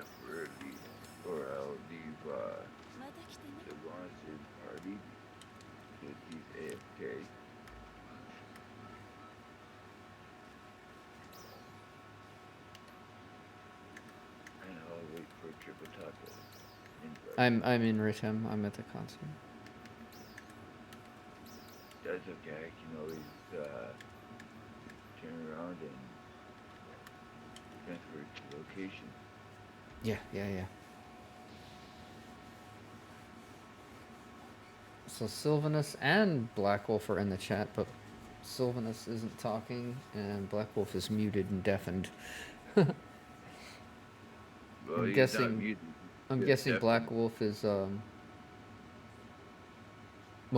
temporarily, or I'll leave the Lawrence's party because he's AFK. And I'll wait for Triple Taco. I'm in Rhythm. I'm at the concert. That's okay. I can always turn around and transfer to location. Yeah. So Sylvanus and Black Wolf are in the chat, but Sylvanus isn't talking, and Black Wolf is muted and deafened. Well, I'm he's not guessing. muted. I'm He's guessing deafened. Black Wolf is Well,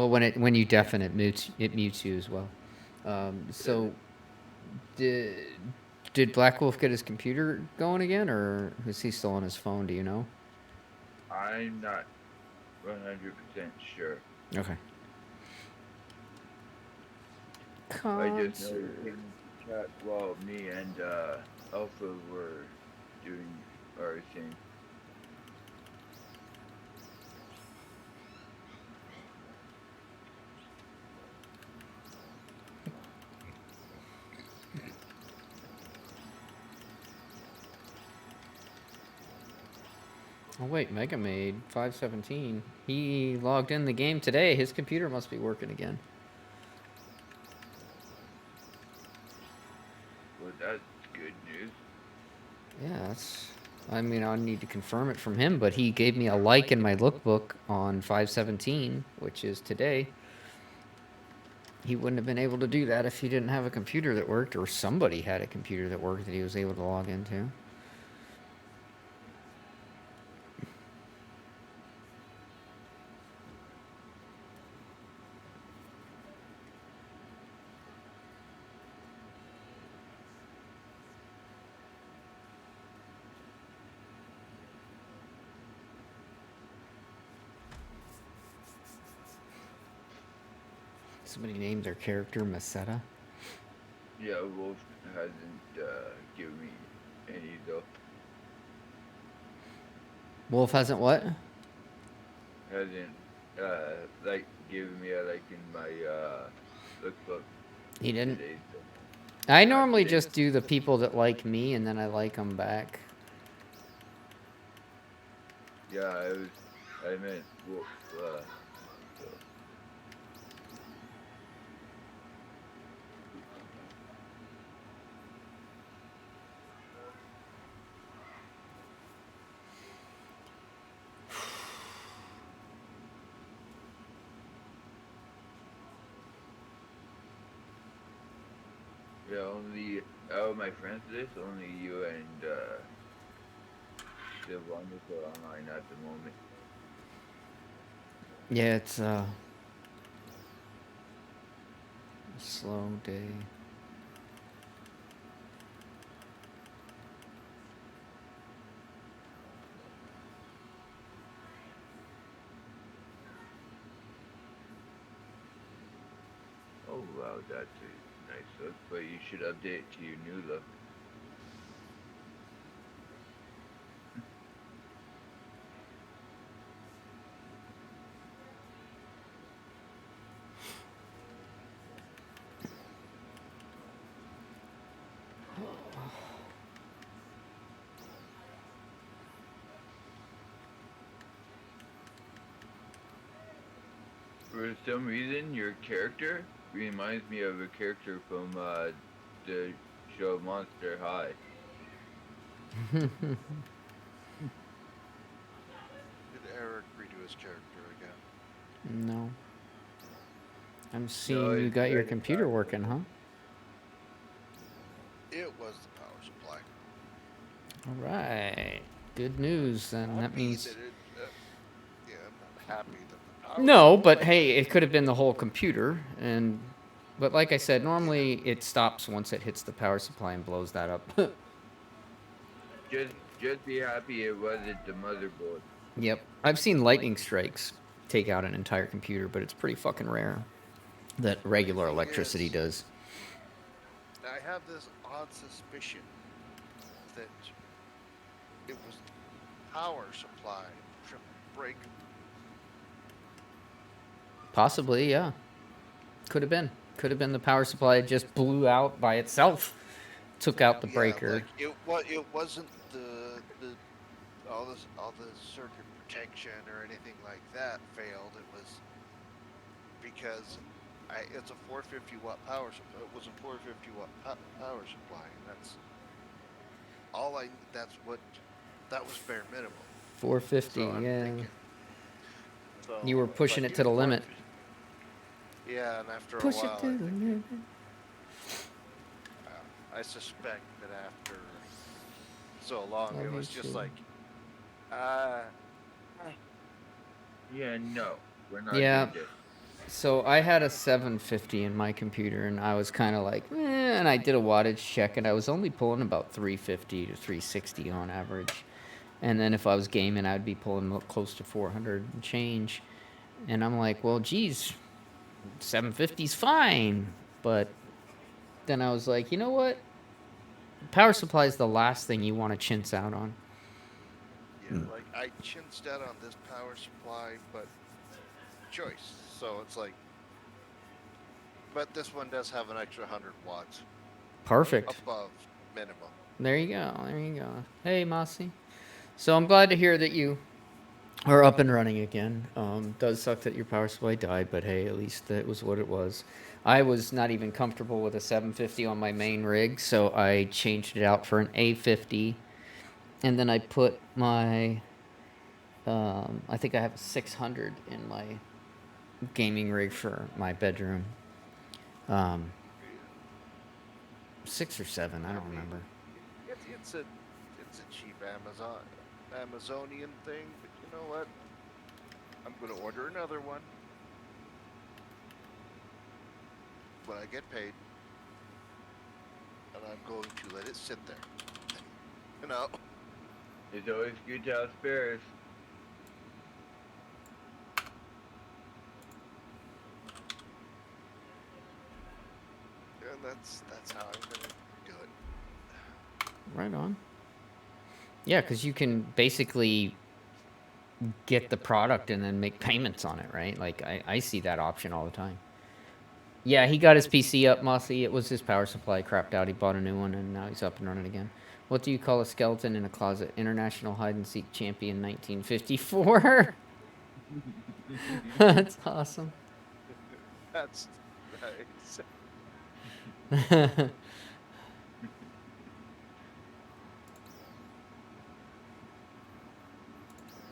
when you deafen it mutes you as well. So did Black Wolf get his computer going again, or is he still on his phone? Do you know? I'm not 100% sure. Okay. I just know Concert. he came into chat while me and Alpha were doing our thing. Oh wait, Mega Maid 517. He logged in the game today. His computer must be working again. Well, that's good news. Yeah, I mean, I need to confirm it from him, but he gave me a like in my lookbook on 517, which is today. He wouldn't have been able to do that if he didn't have a computer that worked, or somebody had a computer that worked that he was able to log into. Somebody named their character Masetta. Yeah, Wolf hasn't given me any though. Wolf hasn't what? Hasn't like given me a like in my lookbook He didn't. today. So I not normally today. just do the people that like me, and then I like them back. Yeah, I meant Wolf. So. Yeah, only out of my friends list, only you and Sylvanus are online at the moment. Yeah, it's a slow day. Oh wow, that's a nice look, but you should update to your new look. For some reason, your character reminds me of a character from the show Monster High. Did Eric redo his character again? No. I'm No, seeing you it's got your right in computer fact. working, huh? It was the power supply. All right. Good news. Then that means. Yeah, I'm not happy that the power. No, but hey, it could have been the whole computer, and but like I said, normally it stops once it hits the power supply and blows that up. Just be happy it wasn't the motherboard. Yep, I've seen lightning strikes take out an entire computer, but it's pretty fucking rare that regular thing electricity is- does. I have this odd suspicion that it was power supply trip break. Possibly, yeah. Could have been. Could have been the power supply just blew out by itself. Took out the Yeah, breaker. like it wasn't the all the circuit protection or anything like that failed. It was because it's a 450 watt power supply. It was a 450 watt power supply, and all I. That's what that was bare minimum. 450, So I'm yeah. thinking. You So were it's pushing like it to the limit. Yeah, and after a Push it while, to I the think limit. I suspect that after so long, it Love you was just too. like, uh, Yeah, no, we're not Yeah. doing this. So I had a 750 in my computer, and I was kind of like, and I did a wattage check, and I was only pulling about 350 to 360 on average. And then if I was gaming, I'd be pulling close to 400 and change. And I'm like, well, geez, 750's fine. But then I was like, you know what? Power supply is the last thing you want to chintz out on. yeah, like I chinched out on this power supply, but choice. So it's like, but this one does have an extra 100 watts Perfect. above minimum. There you go. There you go. Hey, Mossy. So I'm glad to hear that you are up and running again. Does suck that your power supply died, but hey, at least that was what it was. I was not even comfortable with a 750 on my main rig, so I changed it out for an A50, and then I put my, I think I have a 600 in my gaming rig for my bedroom. Um, 6 or 7, I I don't mean, remember. it's a cheap Amazonian thing, but you know what? I'm gonna order another one when I get paid, and I'm going to let it sit there. You know. It's always good to have spares. And that's how I'm gonna do it. Right on. Yeah, because you can basically get the product and then make payments on it, right? Like, I see that option all the time. Yeah, he got his PC up, Mossy. It was his power supply crapped out. He bought a new one, and now he's up and running again. What do you call a skeleton in a closet? International hide-and-seek champion 1954. That's awesome. That's nice.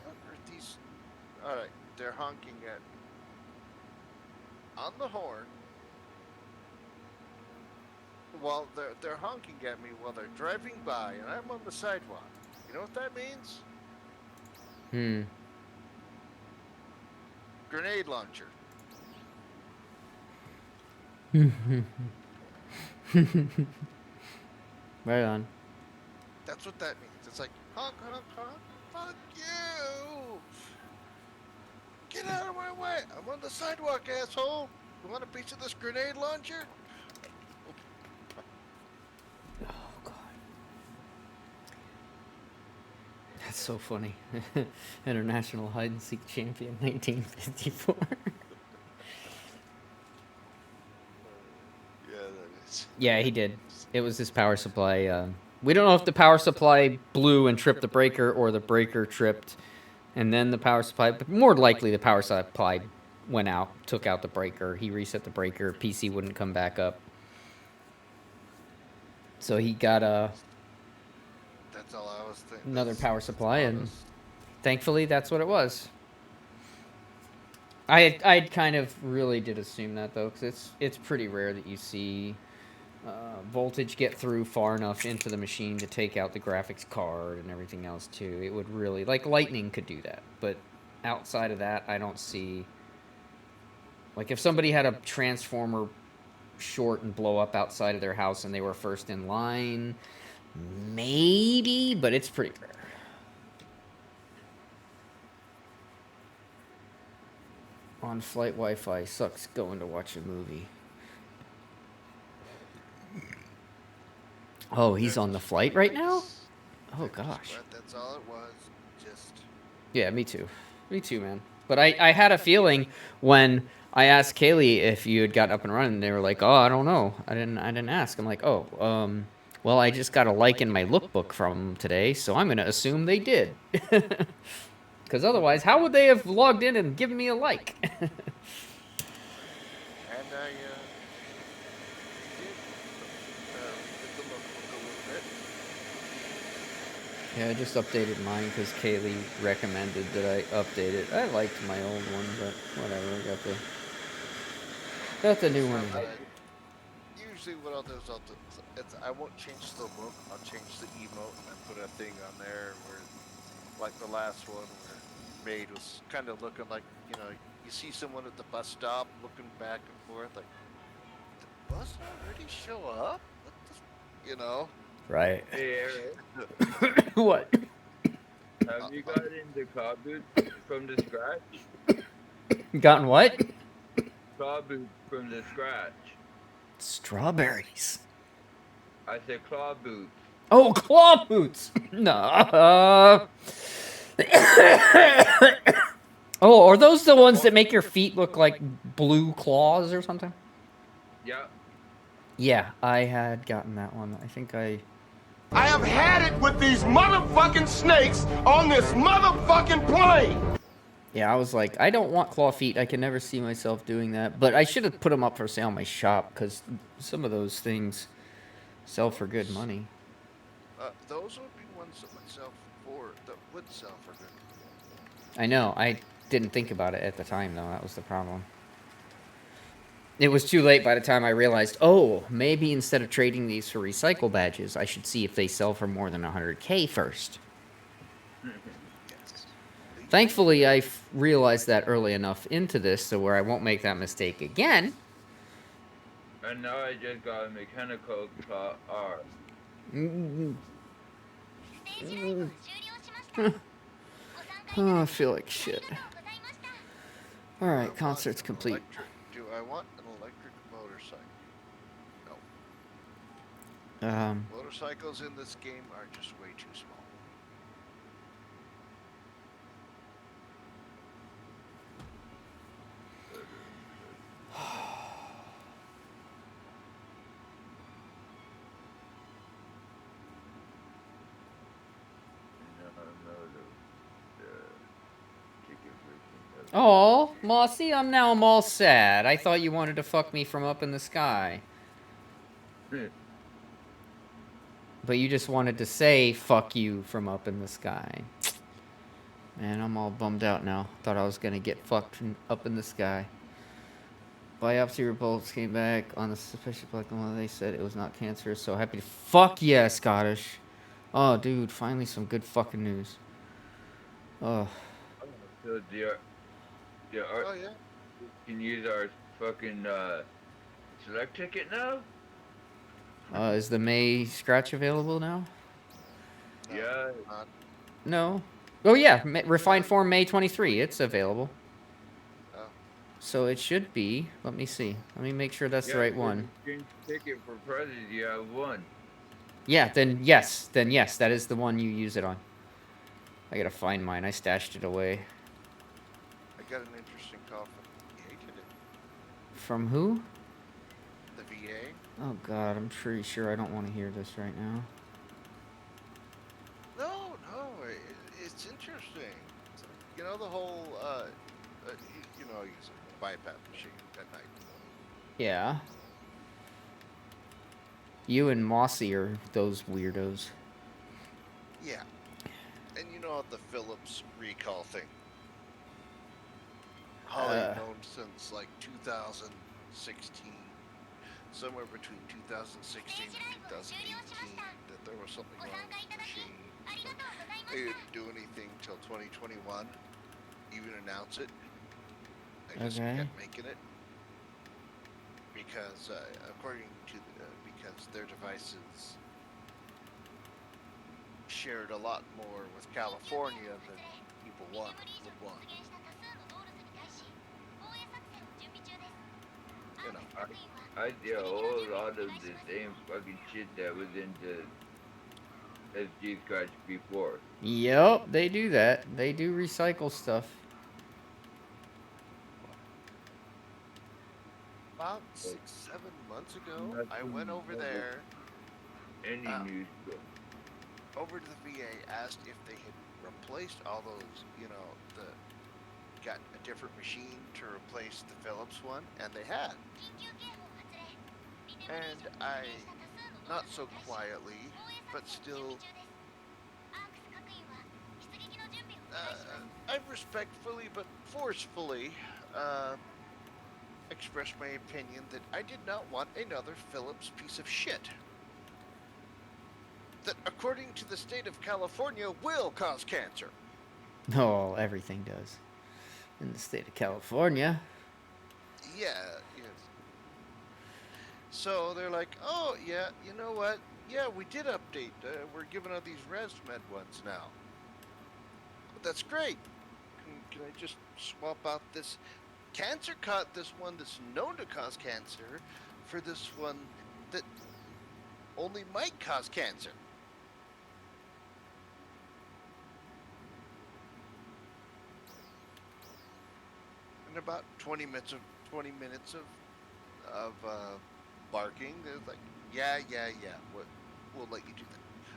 What are these? All right, they're honking at on the horn while they're honking at me while they're driving by, and I'm on the sidewalk. You know what that means? Hmm. Grenade launcher. Right on. That's what that means. It's like honk, honk, honk. Fuck you! Get out of my way! I'm on the sidewalk, asshole. You want a piece of this grenade launcher? Oh, God. That's so funny. International hide-and-seek champion 1954. Yeah, that is. Yeah, he did. It was his power supply. We don't know if the power supply blew and tripped the breaker or the breaker tripped and then the power supply, but more likely the power supply went out, took out the breaker. He reset the breaker. PC wouldn't come back up. So he got That's all I was thinking. another power supply, and thankfully that's what it was. I kind of really did assume that, though, because it's pretty rare that you see voltage get through far enough into the machine to take out the graphics card and everything else too. It would really, like, lightning could do that, but outside of that, I don't see. Like, if somebody had a transformer short and blow up outside of their house and they were first in line, maybe, but it's pretty rare. On flight Wi-Fi sucks going to watch a movie. Oh, he's on the flight right now? Oh, gosh. That's all it was. exist. Yeah, me too. Me too, man. But I had a feeling when I asked Kaylee if you had gotten up and running, they were like, "Oh, I don't know. I didn't ask." I'm like, "Oh, well, I just got a like in my lookbook from 'em today, so I'm gonna assume they did." Because otherwise, how would they have logged in and given me a like? And I redid the lookbook a little bit. Yeah, I just updated mine because Kaylee recommended that I update it. I liked my old one, but whatever. I got the new It's one. not that usually what I'll do is I won't change the look. I'll change the emote and then put a thing on there where, like the last one where Maid was kind of looking like, you see someone at the bus stop looking back and forth like, did the bus already show up? What the. Right. Hey, Eric, What? have you gotten the car boots from the scratch? Gotten what? Claw boots from the scratch. Strawberries. I said claw boots. Oh, claw boots. No. Oh, are those the ones that make your feet look like blue claws or something? Yep. Yeah, I had gotten that one. I think I have had it with these motherfucking snakes on this motherfucking plane. Yeah, I was like, I don't want claw feet. I can never see myself doing that. But I should have put them up for sale in my shop because some of those things sell for good money. Those would be ones that would sell for good. I know. I didn't think about it at the time, though. That was the problem. It was too late by the time I realized, oh, maybe instead of trading these for recycle badges, I should see if they sell for more than 100K first. Yes. Thankfully, I realized that early enough into this so where I won't make that mistake again. And now I just got a mechanical claw R. Oh, I feel like shit. Alright, concert's complete. Do I want an electric motorcycle? No. Motorcycles in this game are just way too small. Oh, Mossy, I'm all sad. I thought you wanted to fuck me from up in the sky. But you just wanted to say fuck you from up in the sky. Man, I'm all bummed out now. Thought I was gonna get fucked from up in the sky. Biopsy results came back on the suspicious black one. They said it was not cancerous, so happy to fuck yeah, Scottish. Oh, dude, finally some good fucking news. Oh. So Oh yeah. You can use our fucking select ticket now? Is the May scratch available now? No, Yeah. not. No. Oh yeah, refined form May 23. It's available. Oh. So it should be. Let me see. Let me make sure that's the right one. Green ticket for president, you have one. Yeah, then yes, that is the one you use it on. I gotta find mine. I stashed it away. I got an interesting call from the VA today. From who? The VA? Oh god, I'm pretty sure I don't want to hear this right now. No, it's interesting. The whole, I use a BiPAP machine at night. Yeah. You and Mossy are those weirdos. Yeah. And the Philips recall thing. Holly known since like 2016, somewhere between 2016 and 2018, that there was something wrong with the machine. They didn't do anything till 2021, even announce it. They just kept making it because, according to because their devices shared a lot more with California than people would want. I did a whole lot of the same fucking shit that was in SD cards before. Yep, they do that. They do recycle stuff. About 6-7 months ago, I Nothing went over over there, any uh, news bill. over to the VA, asked if they had replaced all those, got a different machine to replace the Philips one, and they had. And I, not so quietly, but still, I respectfully but forcefully expressed my opinion that I did not want another Philips piece of shit. That, according to the state of California, will cause cancer. Oh, everything does. In the state of California. Yeah, yes. So they're like, oh, yeah, you know what? Yeah, we did update. We're giving out these ResMed ones now. That's great. Can I just swap out this cancer caught this one that's known to cause cancer for this one that only might cause cancer? And about 20 minutes of barking, they're like, yeah, we'll let you do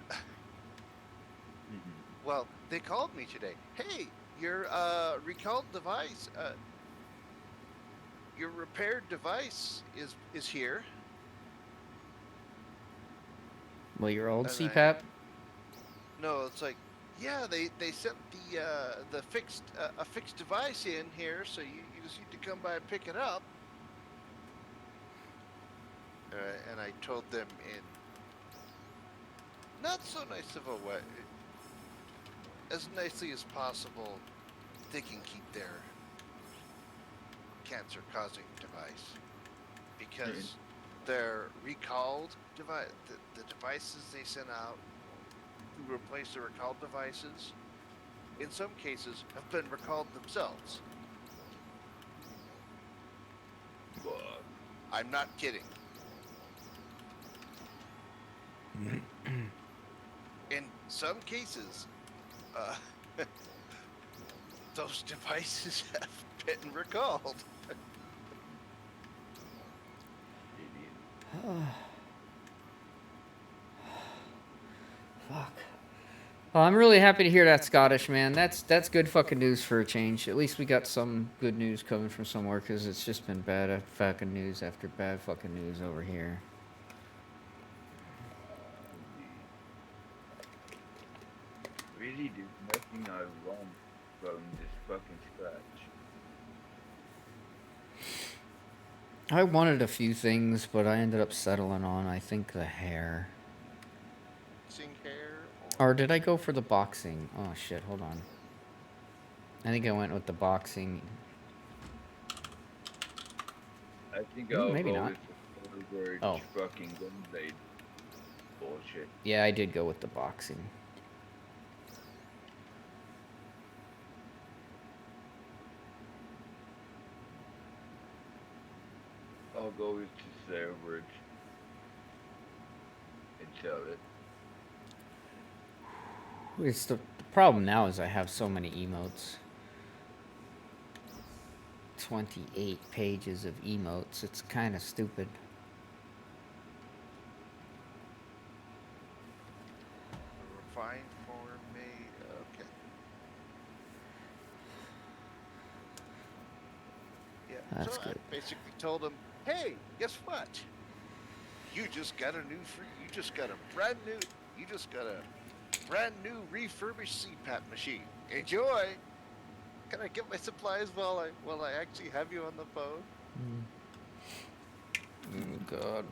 that. Well, they called me today. Hey, your recalled device, your repaired device is here. Well, your old And CPAP? No, it's like, yeah, they sent the fixed a fixed device in here, so you just need to come by and pick it up. And I told them in not so nice of a way, as nicely as possible, they can keep their cancer-causing device because their recalled device, the devices they sent out to replace the recalled devices, in some cases, have been recalled themselves. I'm not kidding. In some cases, those devices have been recalled. Fuck. Well, I'm really happy to hear that, Scottish man. That's good fucking news for a change. At least we got some good news coming from somewhere, because it's just been bad fucking news after bad fucking news over here. Really, there's nothing I want from this fucking scratch. I wanted a few things, but I ended up settling on, I think, the hair. Boxing hair, Or did I go for the boxing? Oh shit, hold on. I think I went with the boxing. I think I'll maybe go not. with the word Oh. fucking Wednesday bullshit. Yeah, I did go with the boxing. I'll go with the swear words and tell it. It's the problem now is I have so many emotes. 28 pages of emotes. It's kind of stupid. refined form made. Okay. Yeah. That's so good. I basically told him, hey, guess what? You just got a brand new refurbished CPAP machine. Enjoy. Can I get my supplies while I actually have you on the phone? Oh God.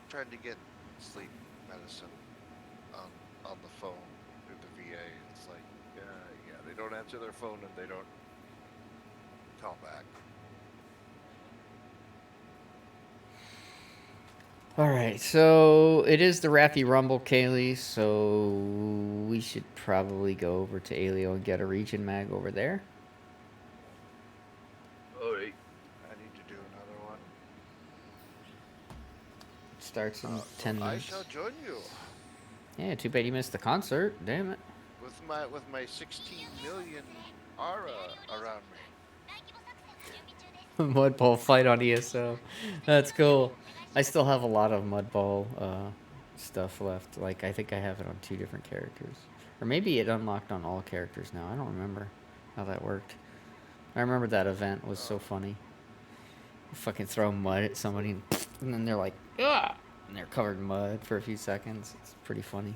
Trying to get sleep medicine on the phone through the VA. It's like, yeah, they don't answer their phone and they don't call back. All right, so it is the Wrathy Rumble, Kaylee, so we should probably go over to Alio and get a region mag over there. Alright. I need to do another one. Starts in 10 I minutes. shall join you Yeah, too bad you missed the concert. Damn it. with my 16 million aura around me. Mud ball fight on ESO. That's cool. I still have a lot of mud ball stuff left. Like, I think I have it on 2 different characters. Or maybe it unlocked on all characters now. I don't remember how that worked. I remember that event was so funny. You fucking throw mud at somebody and then they're like, ah! And they're covered in mud for a few seconds. It's pretty funny.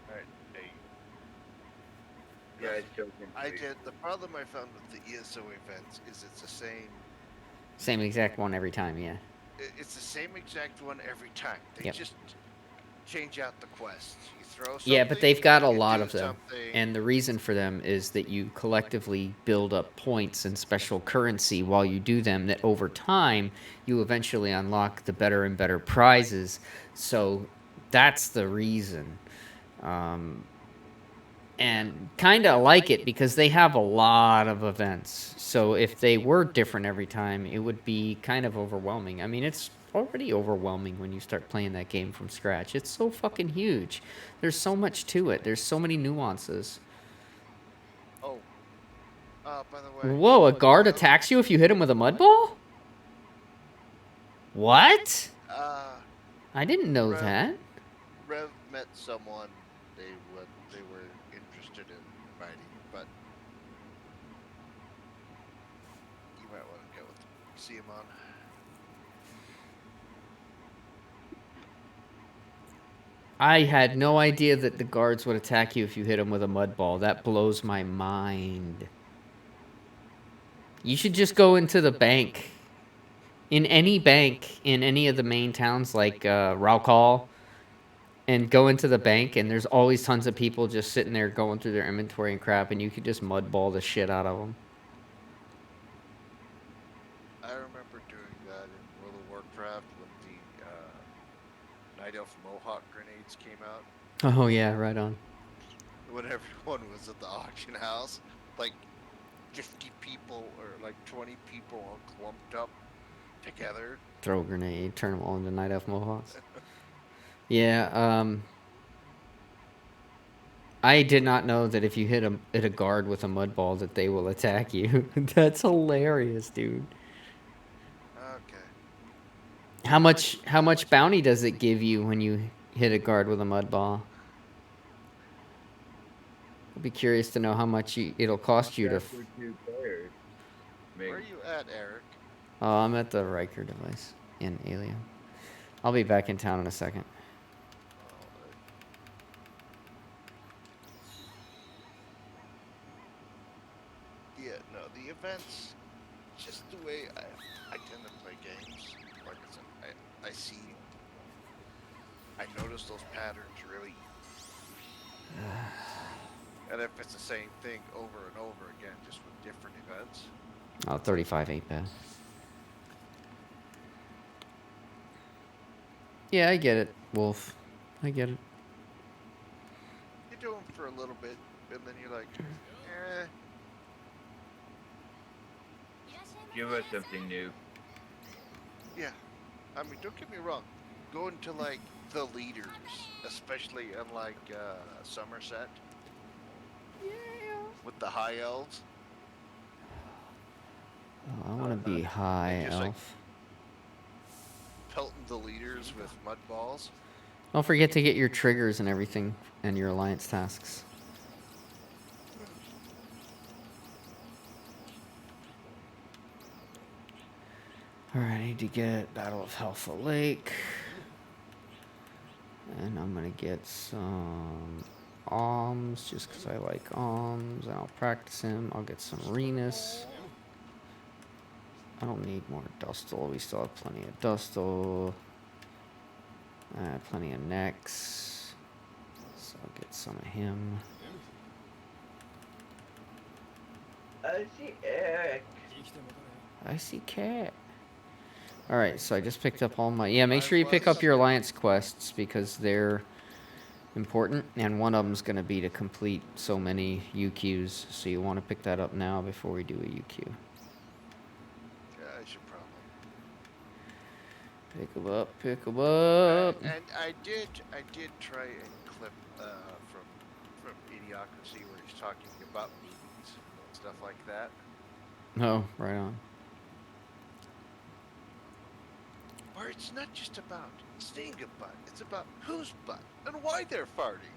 Alright, hey. Yeah, it's joking. I did. The problem I found with the ESO events is it's the same. Same exact one every time, yeah. It's the same exact one every time. They Yep. just change out the quests. You throw something. Yeah, but they've got a you lot do of them. something. And the reason for them is that you collectively build up points and special currency while you do them, that over time you eventually unlock the better and better prizes. So that's the reason. And kind of like it because they have a lot of events. So if they were different every time, it would be kind of overwhelming. I mean, it's already overwhelming when you start playing that game from scratch. It's so fucking huge. There's so much to it. There's so many nuances. Oh. By the way. Whoa, a guard attacks you if you hit him with a mud ball? What? I didn't know that. Rev met someone they were interested in writing, but you might want to go with see him on. I had no idea that the guards would attack you if you hit them with a mud ball. That blows my mind. You should just go into the bank. In any bank, in any of the main towns like Raukal, and go into the bank, and there's always tons of people just sitting there going through their inventory and crap, and you could just mud ball the shit out of them. I remember doing that in World of Warcraft when the Night Elf Mohawk grenades came out. Oh yeah, right on. When everyone was at the auction house, like 50 people or like 20 people all clumped up together. Throw a grenade, turn them all into Night Elf Mohawks. Yeah, I did not know that if you hit a guard with a mud ball that they will attack you. That's hilarious, dude. Okay. How much bounty does it give you when you hit a guard with a mud ball? I'd be curious to know how much it'll cost you to. For 2 players. Where are you at, Eric? Oh, I'm at the Riker device in Alien. I'll be back in town in a second. Yeah, no, the events, just the way I tend to play games. Like I said, I notice those patterns really. And if it's the same thing over and over again, just with different events. Oh, 35 ain't bad. Yeah, I get it, Wolf. I get it. You do them for a little bit, and then you're like, eh. Give us something new. Yeah. I mean, don't get me wrong. Going to, like, the leaders, especially in, like, Somerset. Yeah. With the high elves. Oh, I want to be high just, elf. like, pelting the leaders with mud balls. Don't forget to get your triggers and everything and your alliance tasks. Alright, I need to get Battle of Helpha Lake. And I'm going to get some Alms, just because I like Alms. I'll practice him. I'll get some Renus. I don't need more Dustle. We still have plenty of Dustle. Plenty of Nex. So I'll get some of him. I see Eric. I see Cat. Alright, so I just picked up all my... Yeah, make sure you pick up your alliance quests because they're important. And one of them's going to be to complete so many UQs. So you want to pick that up now before we do a UQ. Yeah, I should probably. Pick 'em up, pick 'em up. And I did try and clip from Idiocracy where he's talking about movies and stuff like that. Oh, right on. Where it's not just about seeing a butt, it's about whose butt and why they're farting.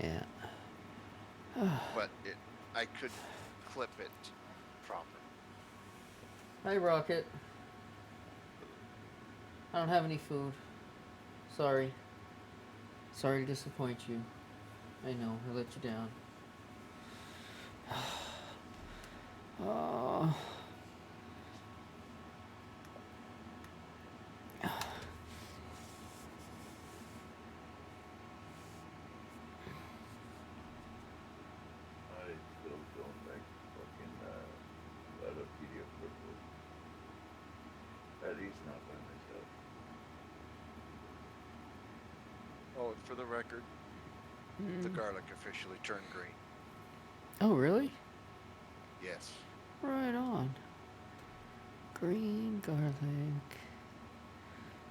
Yeah. But I couldn't clip it proper. Hi, Rocket. I don't have any food. Sorry. Sorry to disappoint you. I know, I let you down. Oh. I still don't like fucking a lot of video purple. At least not by myself. Oh, and for the record, the garlic officially turned green. Oh, really? Yes. Right on. Green garlic.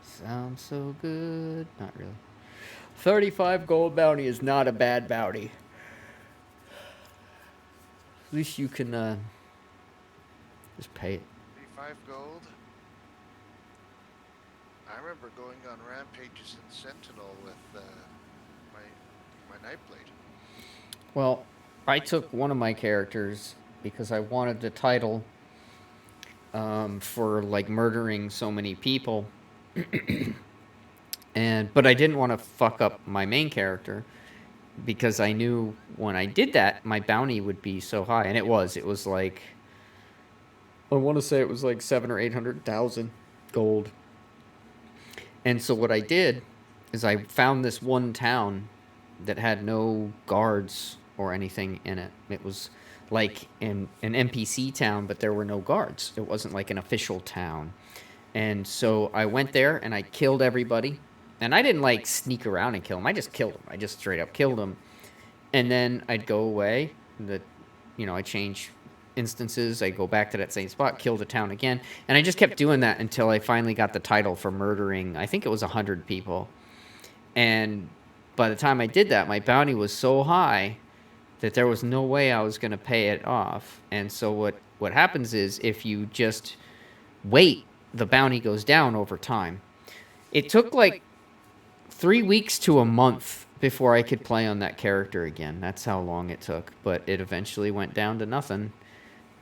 Sounds so good. Not really. 35 gold bounty is not a bad bounty. At least you can just pay it. 35 gold. I remember going on rampages in Sentinel with my Nightblade. Well, I took one of my characters because I wanted the title for like murdering so many people. But I didn't want to fuck up my main character because I knew when I did that my bounty would be so high, and it was like, I want to say it was like 700,000 or 800,000 gold. And so what I did is I found this one town that had no guards or anything in it. It was like an NPC town, but there were no guards. It wasn't like an official town. And so I went there and I killed everybody. And I didn't like sneak around and kill them. I just killed them. I just straight up killed them. And then I'd go away. I change instances. I go back to that same spot, kill the town again. And I just kept doing that until I finally got the title for murdering, I think it was 100 people. And by the time I did that, my bounty was so high that there was no way I was going to pay it off. And so what happens is if you just wait, the bounty goes down over time. It took like 3 weeks to a month before I could play on that character again. That's how long it took. But it eventually went down to nothing,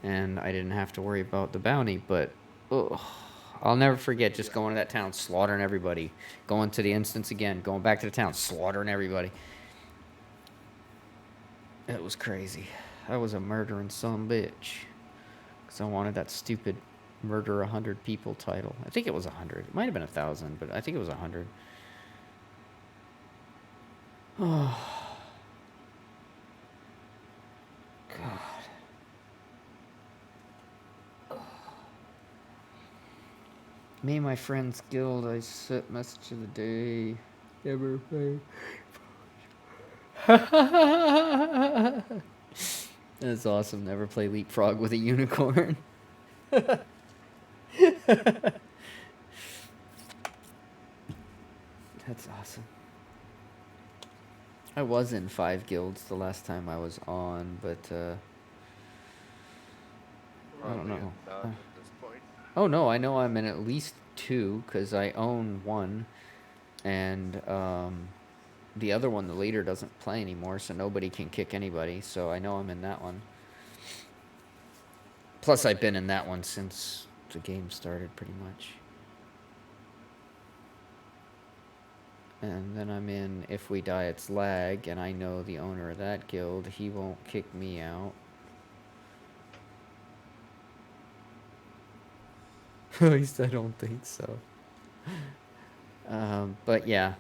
and I didn't have to worry about the bounty. But I'll never forget just going to that town, slaughtering everybody, going to the instance again, going back to the town, slaughtering everybody. It was crazy. I was a murdering son of a bitch because I wanted that stupid murder 100 people title. I think it was 100. It might have been 1,000, but I think it was 100. Oh, God. Me and my friends guild, I set message of the day. Never play. That's awesome. Never play Leapfrog with a unicorn. That's awesome. I was in 5 guilds the last time I was on, but I don't know. At this point. Oh no, I know I'm in at least 2 because I own one, and the other one, the leader, doesn't play anymore, so nobody can kick anybody. So I know I'm in that one. Plus, I've been in that one since the game started, pretty much. And then I'm in If We Die It's Lag, and I know the owner of that guild. He won't kick me out. At least I don't think so. But yeah.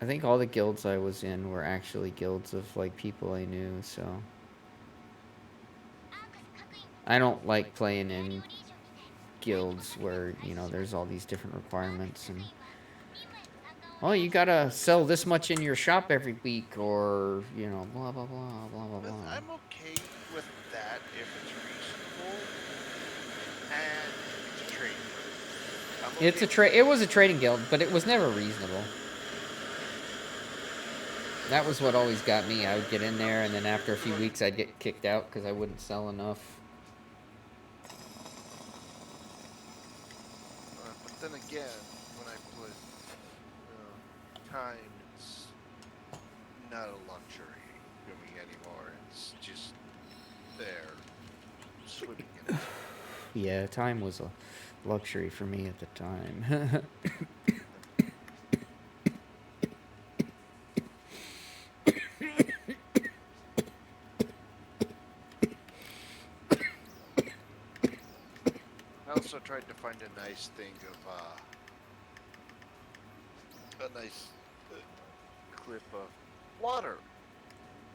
I think all the guilds I was in were actually guilds of, like, people I knew, so... I don't like playing in guilds where, there's all these different requirements and... Oh, you gotta sell this much in your shop every week, or, blah, blah, blah, blah, blah, blah. I'm okay with that if it's reasonable and it's a trade. I'm It's okay a it was a trading guild, but it was never reasonable. That was what always got me. I would get in there, and then after a few weeks, I'd get kicked out because I wouldn't sell enough. But then again, when I put time, it's not a luxury to me anymore. It's just there, swimming in it. Yeah, time was a luxury for me at the time. I also tried to find a nice thing of a nice clip of water.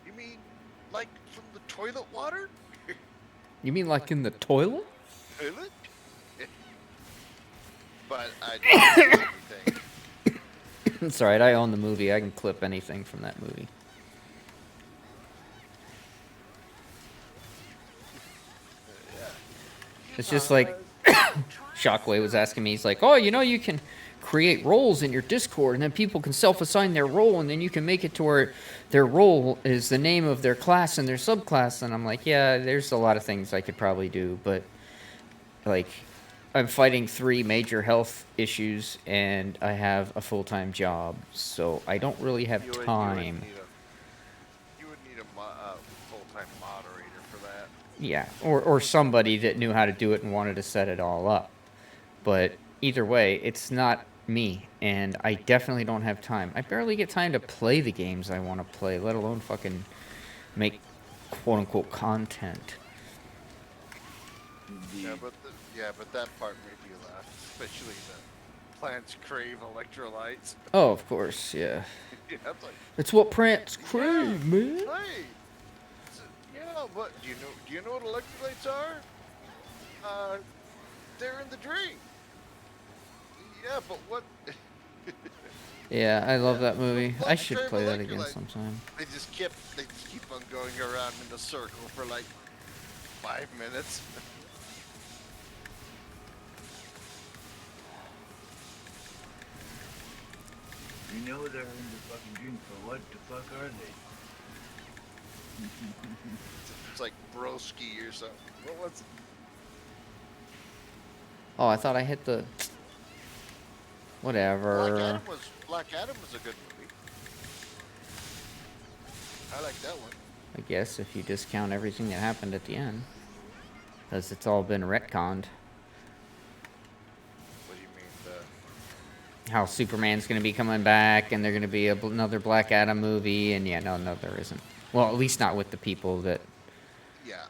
You mean like from the toilet water? You mean like in the toilet? Toilet? But I didn't see anything. It's alright, I own the movie. I can clip anything from that movie. Yeah. It's just like Shockwave was asking me, he's like, oh, you know, you can create roles in your Discord, and then people can self-assign their role, and then you can make it to where their role is the name of their class and their subclass. And I'm like, yeah, there's a lot of things I could probably do, but like, I'm fighting 3 major health issues, and I have a full-time job, so I don't really have time. You would need a full-time moderator for that. Yeah, or somebody that knew how to do it and wanted to set it all up. But either way, it's not me, and I definitely don't have time. I barely get time to play the games I want to play, let alone fucking make quote-unquote content. Yeah, but that part made you laugh, especially the plants crave electrolytes. Oh, of course, yeah. Yeah, it's like, It's what plants crave, man. hey, yeah, but do you know what electrolytes are? They're in the drink. Yeah, but what? Yeah, I love that movie. I Plants should crave play that again electrolytes. sometime. They just keep on going around in a circle for like 5 minutes. You know they're in the fucking drink, but what the fuck are they? It's like broski or something. What was it? Oh, I thought I hit the... Whatever. Black Adam was a good movie. I like that one. I guess if you discount everything that happened at the end. Because it's all been retconned. What do you mean? How Superman's going to be coming back, and they're going to be another Black Adam movie, and yeah, no, there isn't. Well, at least not with the people that... Yeah.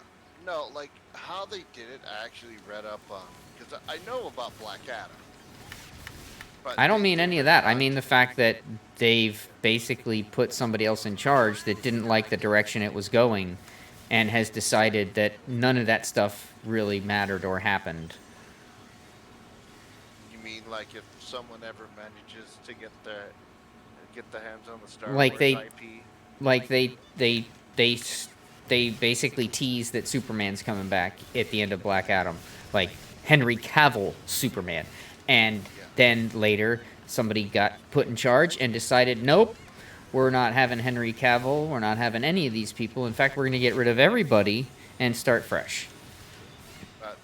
No, like, how they did it, I actually read up on... Because I know about Black Adam. But I don't mean any of that. I mean the fact that they've basically put somebody else in charge that didn't like the direction it was going, and has decided that none of that stuff really mattered or happened. You mean like if someone ever manages to get the hands on the Star Like Wars they- IP? Like they basically tease that Superman's coming back at the end of Black Adam, like Henry Cavill Superman, and then later somebody got put in charge and decided, nope, we're not having Henry Cavill, we're not having any of these people. In fact, we're going to get rid of everybody and start fresh.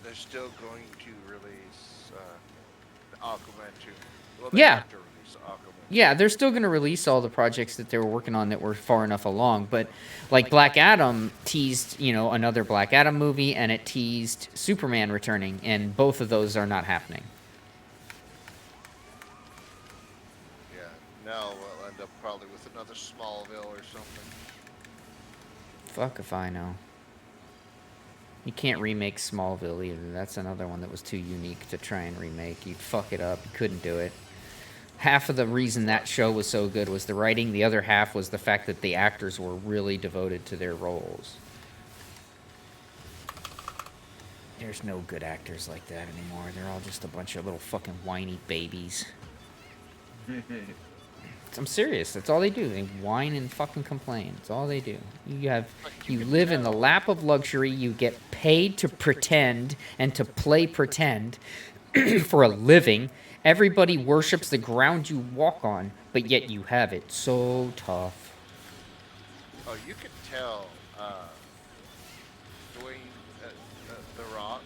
They're still going to release Aquaman 2. Well, Yeah. have to release Aquaman. Yeah, they're still going to release all the projects that they were working on that were far enough along. But like Black Adam teased, another Black Adam movie, and it teased Superman returning, and both of those are not happening. Yeah. No, we'll end up probably with another Smallville or something. Fuck if I know. You can't remake Smallville either. That's another one that was too unique to try and remake. You'd fuck it up. You couldn't do it. Half of the reason that show was so good was the writing. The other half was the fact that the actors were really devoted to their roles. There's no good actors like that anymore. They're all just a bunch of little fucking whiny babies. I'm serious. That's all they do. They whine and fucking complain. That's all they do. You live in the lap of luxury. You get paid to pretend and to play pretend for a living, Everybody worships the ground you walk on, but yet you have it so tough. Oh, you could tell Dwayne, The Rock,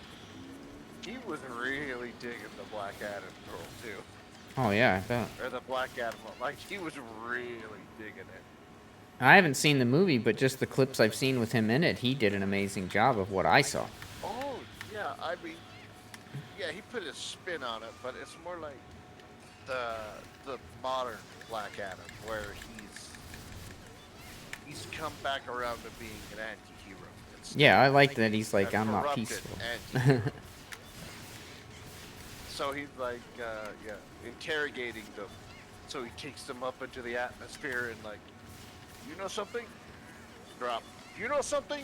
he was really digging the Black Adam role too, Oh yeah, I bet. or the Black Adam. Like he was really digging it. I haven't seen the movie, but just the clips I've seen with him in it, he did an amazing job of what I saw. Oh yeah, I mean, yeah, he put his spin on it, but it's more like the modern Black Adam, where he's come back around to being an anti-hero. Yeah, I like that he's like, a I'm not corrupted peaceful. anti-hero. So he's like, interrogating them. So he takes them up into the atmosphere and like, you know something? Drop. You know something?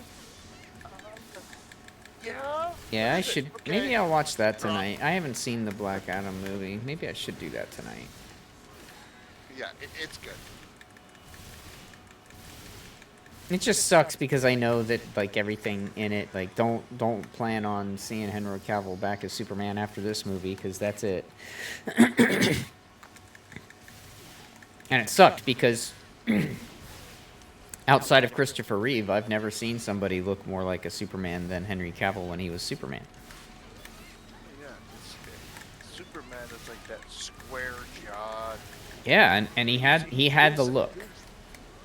Yeah. Yeah, I What is it? should. Okay. Maybe I'll watch that Drop. tonight. I haven't seen the Black Adam movie. Maybe I should do that tonight. Yeah, it's good. It just sucks because I know that like everything in it, like don't plan on seeing Henry Cavill back as Superman after this movie because that's it. And it sucked because outside of Christopher Reeve, I've never seen somebody look more like a Superman than Henry Cavill when he was Superman. Yeah, Superman is like that square jawed. Yeah, and he had the look.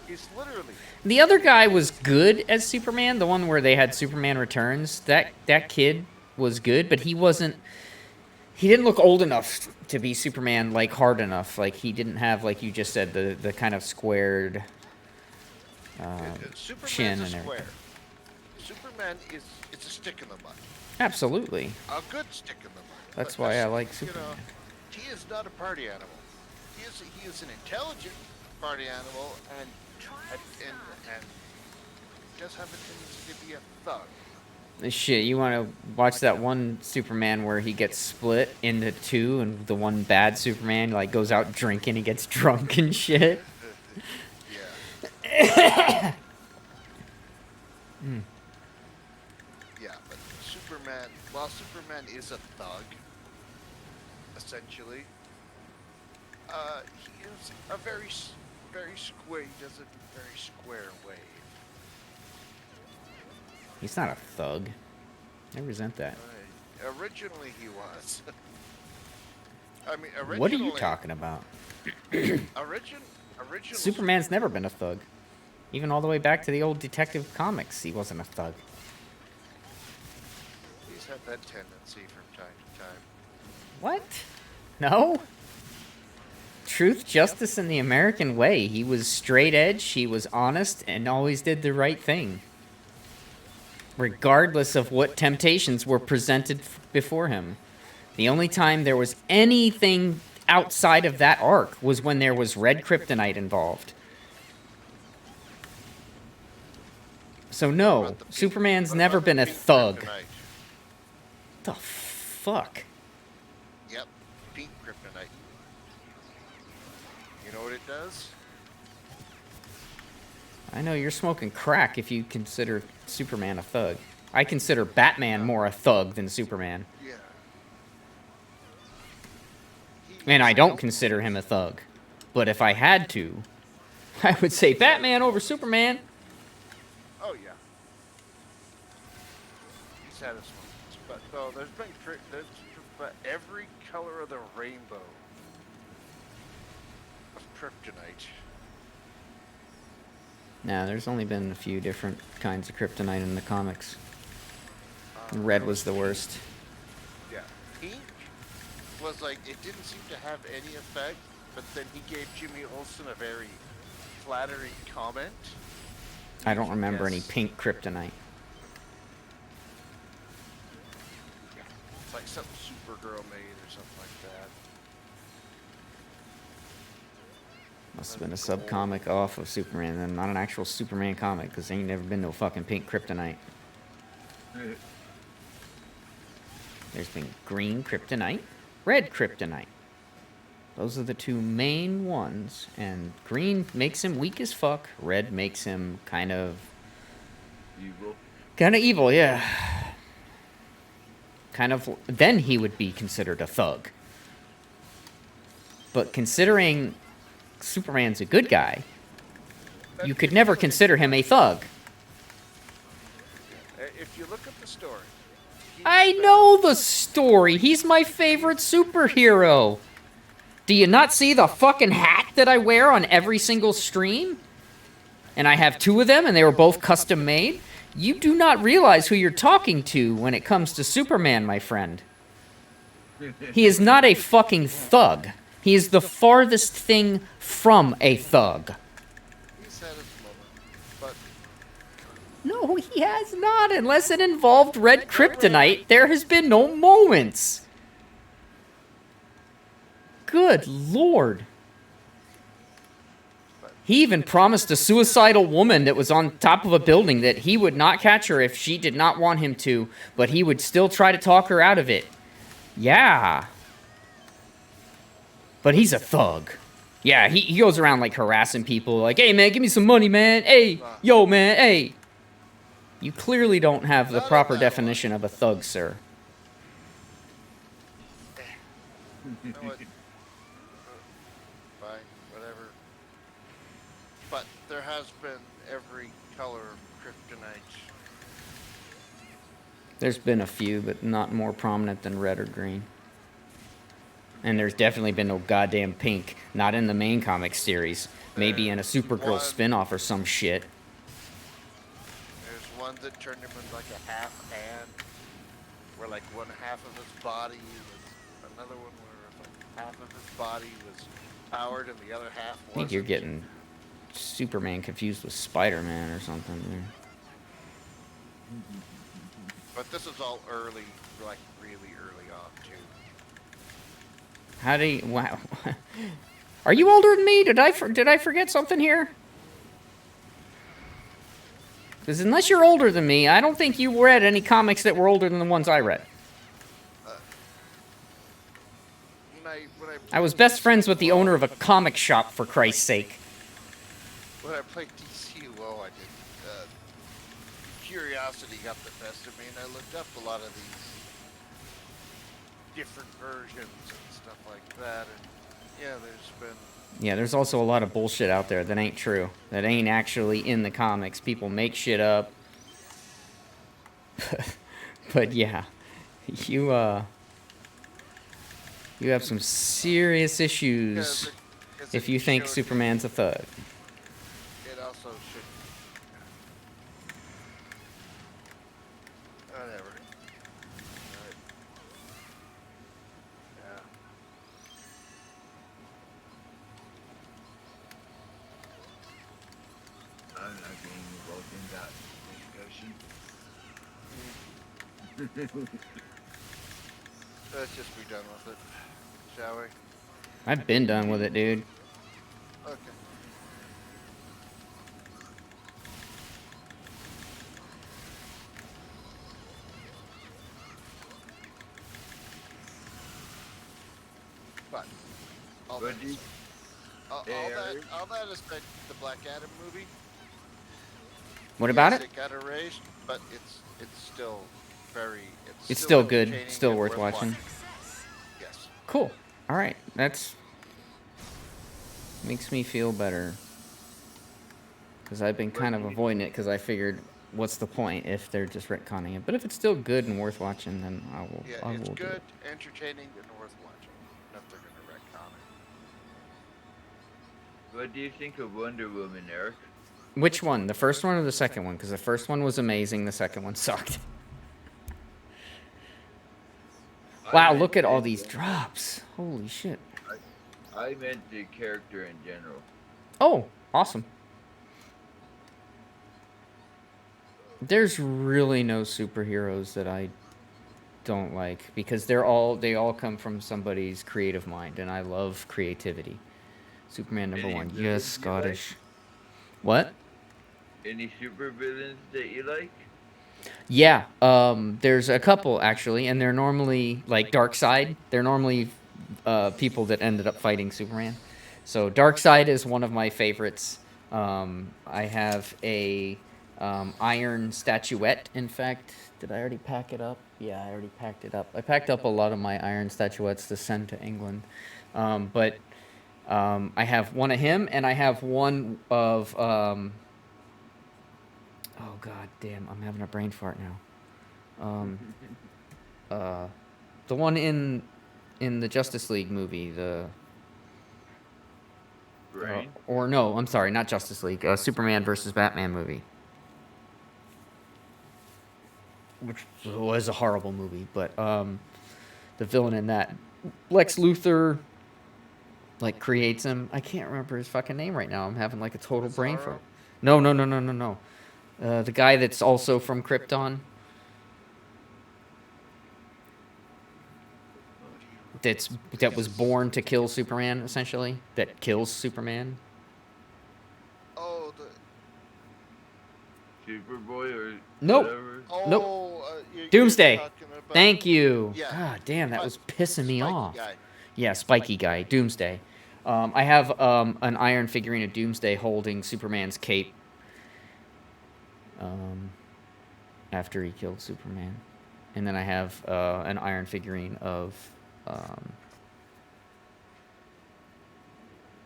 He's literally. The other guy was good as Superman, the one where they had Superman Returns. That kid was good, but he didn't look old enough to be Superman, like hard enough. Like he didn't have, like you just said, the kind of squared Superman's chin a and square. everything. Superman is a stick in the mud. Absolutely. A good stick in the mud. That's But why I this- like you Superman. know, he is not a party animal. He is an intelligent party animal and does have a tendency to be a thug. Shit, you want to watch that one Superman where he gets split into two, and the one bad Superman like goes out drinking, he gets drunk and shit. Yeah. Yeah, but Superman, while Superman is a thug, essentially, he is a very square. He does it in a very square way. He's not a thug. I resent that. Originally, he was. I mean, originally. What are you talking about? Original. Superman's never been a thug. Even all the way back to the old Detective Comics, he wasn't a thug. He's had that tendency from time to time. What? No? Truth, justice, and the American way. He was straight edge, he was honest, and always did the right thing. Regardless of what temptations were presented before him. The only time there was anything outside of that arc was when there was red kryptonite involved. So no, Superman's never been a thug. Kryptonite? The fuck? Yep, pink kryptonite. You know what it does? I know you're smoking crack if you consider Superman a thug. I consider Batman more a thug than Superman. Yeah. And I don't consider him a thug. But if I had to, I would say Batman over Superman. Oh yeah. He's had his moments, but no, there's but every color of the rainbow of kryptonite. Nah, there's only been a few different kinds of kryptonite in the comics. Red was the worst. Yeah, pink was like it didn't seem to have any effect, but then he gave Jimmy Olsen a very flattering comment. I don't remember any Yes. pink kryptonite. It's like something Supergirl made or something like that. Must have been a sub-comic off of Superman, then not an actual Superman comic, because ain't never been no fucking pink kryptonite. There's been green kryptonite, red kryptonite. Those are the two main ones, and green makes him weak as fuck, red makes him kind of evil, yeah. Kind of, then he would be considered a thug. But considering Superman's a good guy, you could never consider him a thug. If you look at the story, I know the story. He's my favorite superhero. Do you not see the fucking hat that I wear on every single stream? And I have 2 of them, and they were both custom made. You do not realize who you're talking to when it comes to Superman, my friend. He is not a fucking thug. He is the farthest thing from a thug. he's had his moment, but No, he has not. Unless it involved red kryptonite, there has been no moments. Good lord. He even promised a suicidal woman that was on top of a building that he would not catch her if she did not want him to, but he would still try to talk her out of it. Yeah. But he's a thug. Yeah, he goes around like harassing people like, hey man, give me some money, man. Hey, yo man, hey. You clearly don't have the proper definition of a thug, sir. you know what? Fine, whatever. But there has been every color of kryptonite. There's been a few, but not more prominent than red or green. And there's definitely been no goddamn pink. Not in the main comic series. Maybe in a Supergirl spin-off or some shit. There's one that turned him into like a half man, where like one half of his body was another one where like half of his body was powered and the other half I think you're getting Superman confused with Spider-Man or something. Man. But this is all early, like really early on too. How do you... Wow. Are you older than me? Did I forget something here? Because unless you're older than me, I don't think you read any comics that were older than the ones I read. I was best friends with the owner of a comic shop, for Christ's sake. When I played DCUO, I did. Curiosity got the best of me, and I looked up a lot of these different versions and stuff like that. And yeah, there's been. Yeah, there's also a lot of bullshit out there that ain't true. That ain't actually in the comics. People make shit up. But yeah, you have some serious issues if you think Superman's a thug. It also should. Whatever. Right. Yeah. I'm not getting involved in that discussion. Let's just be done with it, shall we? I've been done with it, dude. Okay. But all that, But you- all that is like the Black Adam movie. What about Yes, it? It got erased, but it's still very. It's still good. entertaining Still and worth watching. Yes. Cool. All right. That's makes me feel better. Because I've been kind of avoiding it because I figured, what's the point if they're just retconning it? But if it's still good and worth watching, then I will. Yeah, I it's will do good, it. entertaining, and worth watching. Not they're gonna retcon it. What do you think of Wonder Woman, Eric? Which one? The first one or the second one? Because the first one was amazing. The second one sucked. Wow, look at all these drops. Holy shit. I meant the character in general. Oh, awesome. There's really no superheroes that I don't like because they all come from somebody's creative mind, and I love creativity. Superman number Any one. villains Yes, you Scottish. What? Any super villains that you like? Yeah, there's a couple actually, and they're normally like Darkseid. They're normally people that ended up fighting Superman. So Darkseid is one of my favorites. I have a iron statuette. In fact, did I already pack it up? Yeah, I already packed it up. I packed up a lot of my iron statuettes to send to England. But I have one of him, and I have one of oh god damn, I'm having a brain fart now. The one in the Justice League movie, Brain? or no, I'm sorry, not Justice League, Superman versus Batman movie, which was a horrible movie, but the villain in that, Lex Luthor, like creates him. I can't remember his fucking name right now. I'm having like a total brain Bizarro? fart. No. The guy that's also from Krypton. That was born to kill Superman, essentially. That kills Superman. Oh, Superboy or Nope. whatever? Nope. you're Doomsday. talking about- Thank you. Yeah. God damn, that was pissing me Spiky off. guy. Yeah, spiky guy, Doomsday. I have an iron figurine of Doomsday holding Superman's cape. After he killed Superman, and then I have an iron figurine of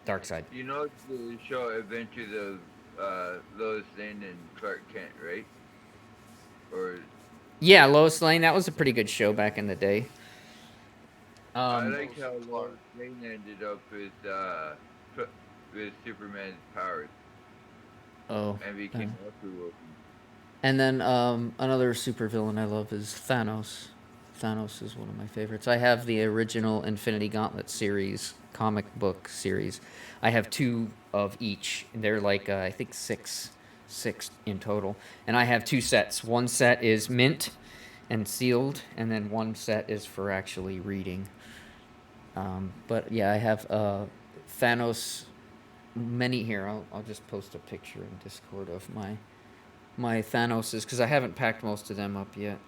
Darkseid. You know the show Adventures of Lois Lane and Clark Kent, right? Or Yeah, Lois Lane. That was a pretty good show back in the day. I like how Lois Lane ended up with Superman's powers Oh. and became Superwoman. And then another supervillain I love is Thanos. Thanos is one of my favorites. I have the original Infinity Gauntlet series, comic book series. I have 2 of each. They're like, I think six in total. And I have 2 sets. One set is mint and sealed, and then one set is for actually reading. But yeah, I have Thanos many here. I'll just post a picture in Discord of my Thanoses, because I haven't packed most of them up yet.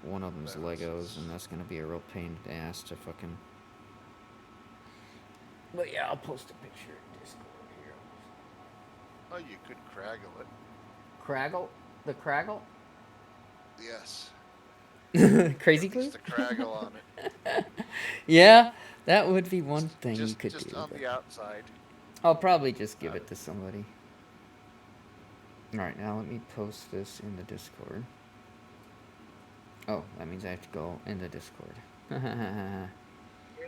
One of them's Legos, and that's going to be a real pain in the ass to fucking... But yeah, I'll post a picture in Discord here. Oh, you could craggle it. Craggle? The Craggle? Yes. Crazy Release Glue? the craggle on it. Yeah, that would be one thing you could just do. on but the outside. I'll probably just give it to somebody. Alright, now let me post this in the Discord. Oh, that means I have to go in the Discord. You're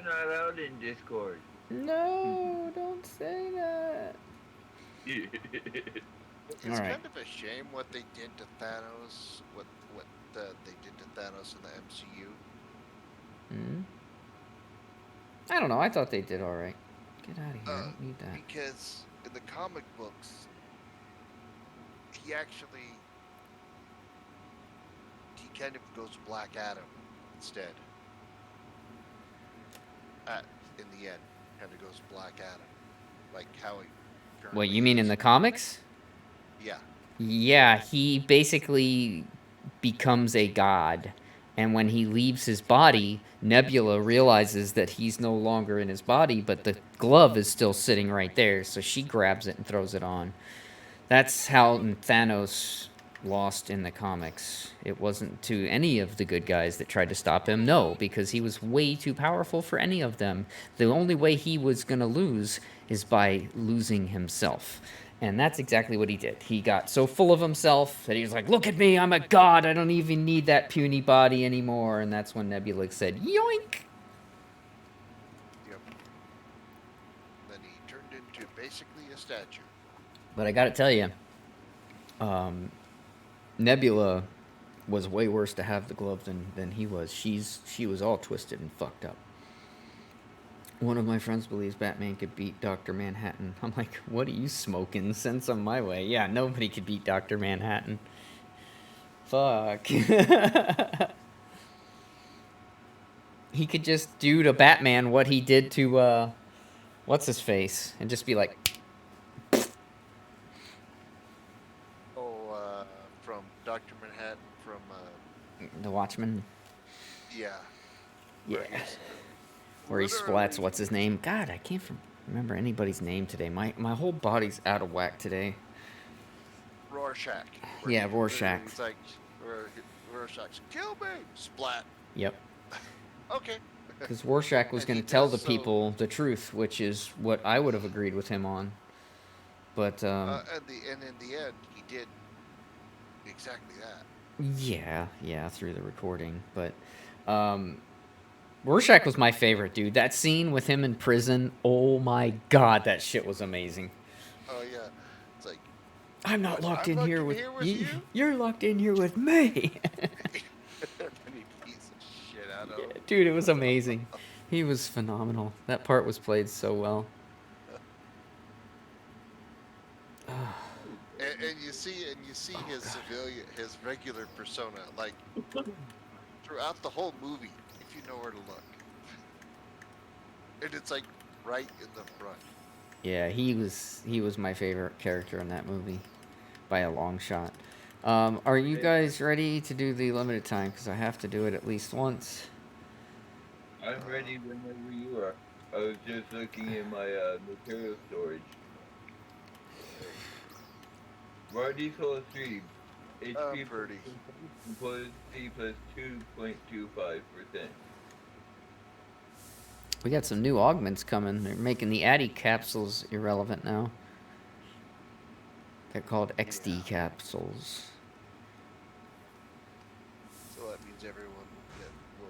not allowed in Discord. No, don't say that. It's All right. kind of a shame what they did to Thanos. What they did to Thanos in the MCU. Hmm? I don't know. I thought they did all right. Get out of here. I don't need that. Because in the comic books, he kind of goes Black Adam instead. In the end, kind of goes Black Adam, like how he. What, you mean in the comics? Yeah. Yeah, he basically becomes a god. And when he leaves his body, Nebula realizes that he's no longer in his body, but the glove is still sitting right there. So she grabs it and throws it on. That's how Thanos lost in the comics. It wasn't to any of the good guys that tried to stop him. No, because he was way too powerful for any of them. The only way he was going to lose is by losing himself. And that's exactly what he did. He got so full of himself that he was like, look at me, I'm a god, I don't even need that puny body anymore. And that's when Nebula said, yoink! Yep. Then he turned into basically a statue. But I gotta tell you, Nebula was way worse to have the glove than he was. She was all twisted and fucked up. One of my friends believes Batman could beat Dr. Manhattan. I'm like, what are you smoking? Send some my way. Yeah, nobody could beat Dr. Manhattan. Fuck. He could just do to Batman what he did to, what's-his-face, and just be like... From Dr. Manhattan, from, The Watchmen? yeah. Yeah. Right, he's Where he literally- splats what's his name. God, I can't remember anybody's name today. My whole body's out of whack today. Rorschach. Yeah, Rorschach. It's like, Rorschach's, kill me! Splat. Yep. Okay. Because Rorschach was And going he to tell does the so. people the truth, which is what I would have agreed with him on. But And in the end, he did exactly that. yeah, through the recording. But Rorschach was my favorite, dude. That scene with him in prison, oh my god, that shit was amazing. Oh yeah, it's like, I'm not what? locked I'm in here fucking with here with you. you. You're locked in here with me. And then he beats the shit out of Yeah, him. dude, it was amazing. He was phenomenal. That part was played so well. And you see his his regular persona, like throughout the whole movie, if you know where to look, and it's like right in the front. Yeah, he was my favorite character in that movie by a long shot. Are you guys ready to do the limited time? Because I have to do it at least once. I'm ready whenever you are. I was just looking in my material storage. Vardy Soul 3, HP Pretty. plus C plus 2.25%. We got some new augments coming. They're making the Addy capsules irrelevant now. They're called XD capsules. So that means everyone will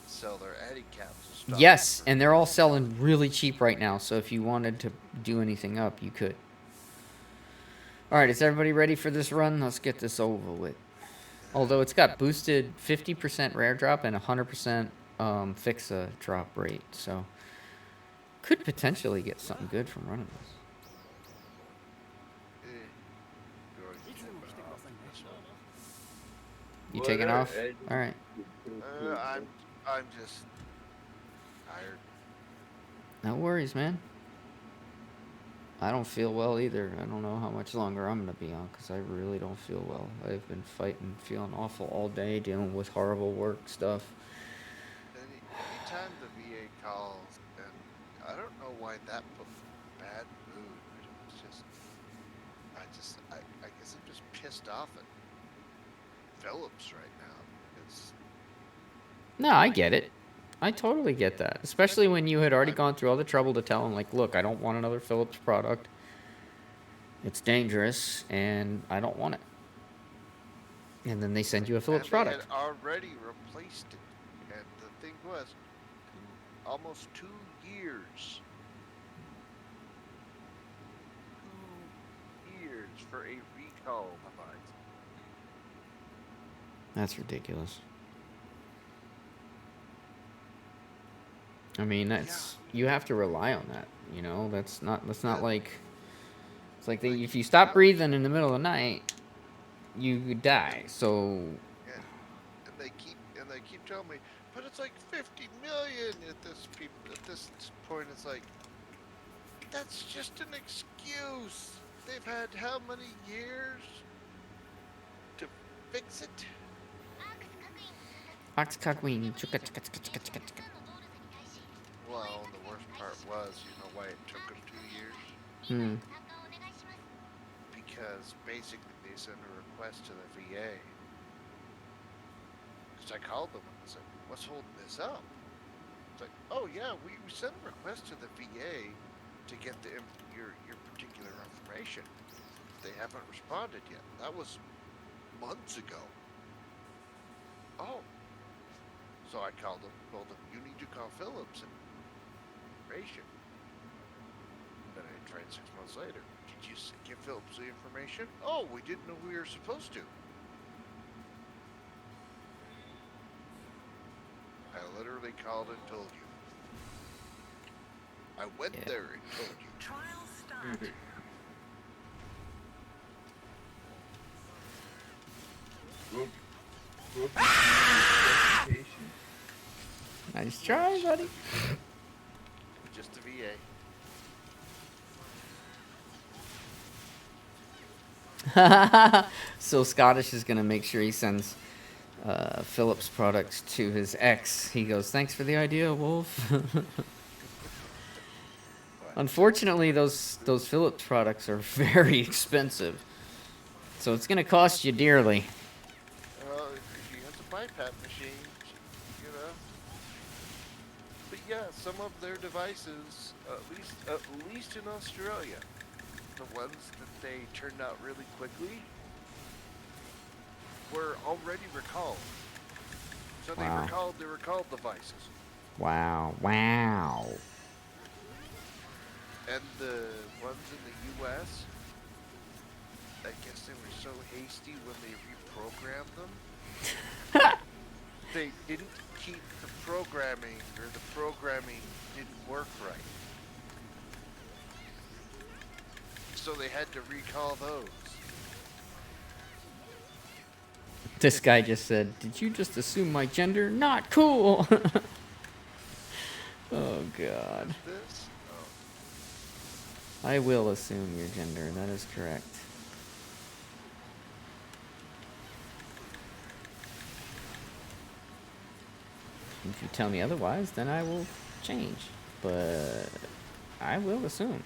sell their Addy capsule stock. Yes, and they're all selling really cheap right now. So if you wanted to do anything up, you could. All right, is everybody ready for this run? Let's get this over with. Although it's got boosted 50% rare drop and 100% fixa drop rate, so could potentially get something good from running this. You taking off? All right. I'm just tired. No worries, man. I don't feel well either. I don't know how much longer I'm going to be on because I really don't feel well. I've been fighting, feeling awful all day, dealing with horrible work stuff. Anytime the VA calls, and I don't know why that put me in a bad mood. It's just, I guess I'm just pissed off at Phillips right now. No, I get it. I totally get that. Especially when you had already gone through all the trouble to tell him, like, look, I don't want another Philips product. It's dangerous, and I don't want it. And then they send you a Philips product. They had already replaced it. And the thing was, almost 2 years. 2 years for a recall device. That's ridiculous. I mean, that's you have to rely on that. You know, that's not like it's like if you stop breathing in the middle of the night, you die. So. Yeah, and they keep telling me, but it's like 50 million at this point. It's like that's just an excuse. They've had how many years to fix it? Well, the worst part was, you know why it took them 2 years? Because basically they sent a request to the VA. Because I called them and I said, what's holding this up? It's like, oh yeah, we sent a request to the VA to get your particular information. They haven't responded yet. That was months ago. Oh. So I called them, told them, you need to call Phillips and information. Then I tried 6 months later. Did you give Phillips the information? Oh, we didn't know we were supposed to. I literally called and told you. I went there and told you. Trial start. Nice try, buddy. Just the VA. So Scottish is gonna make sure he sends Phillips products to his ex. He goes, "Thanks for the idea, Wolf." Unfortunately, those Phillips products are very expensive, so it's gonna cost you dearly. Well, if you have the BiPAP machine, you know. yeah, some of their devices, at least in Australia, the ones that they turned out really quickly, were already recalled. So they Wow. recalled the recalled devices. Wow. Wow. And the ones in the US, I guess they were so hasty when they reprogrammed them. They didn't keep the programming, or the programming didn't work right. So they had to recall those. This guy just said, "Did you just assume my gender? Not cool." Oh God. What's this? Oh. I will assume your gender. That is correct. If you tell me otherwise, then I will change. But I will assume.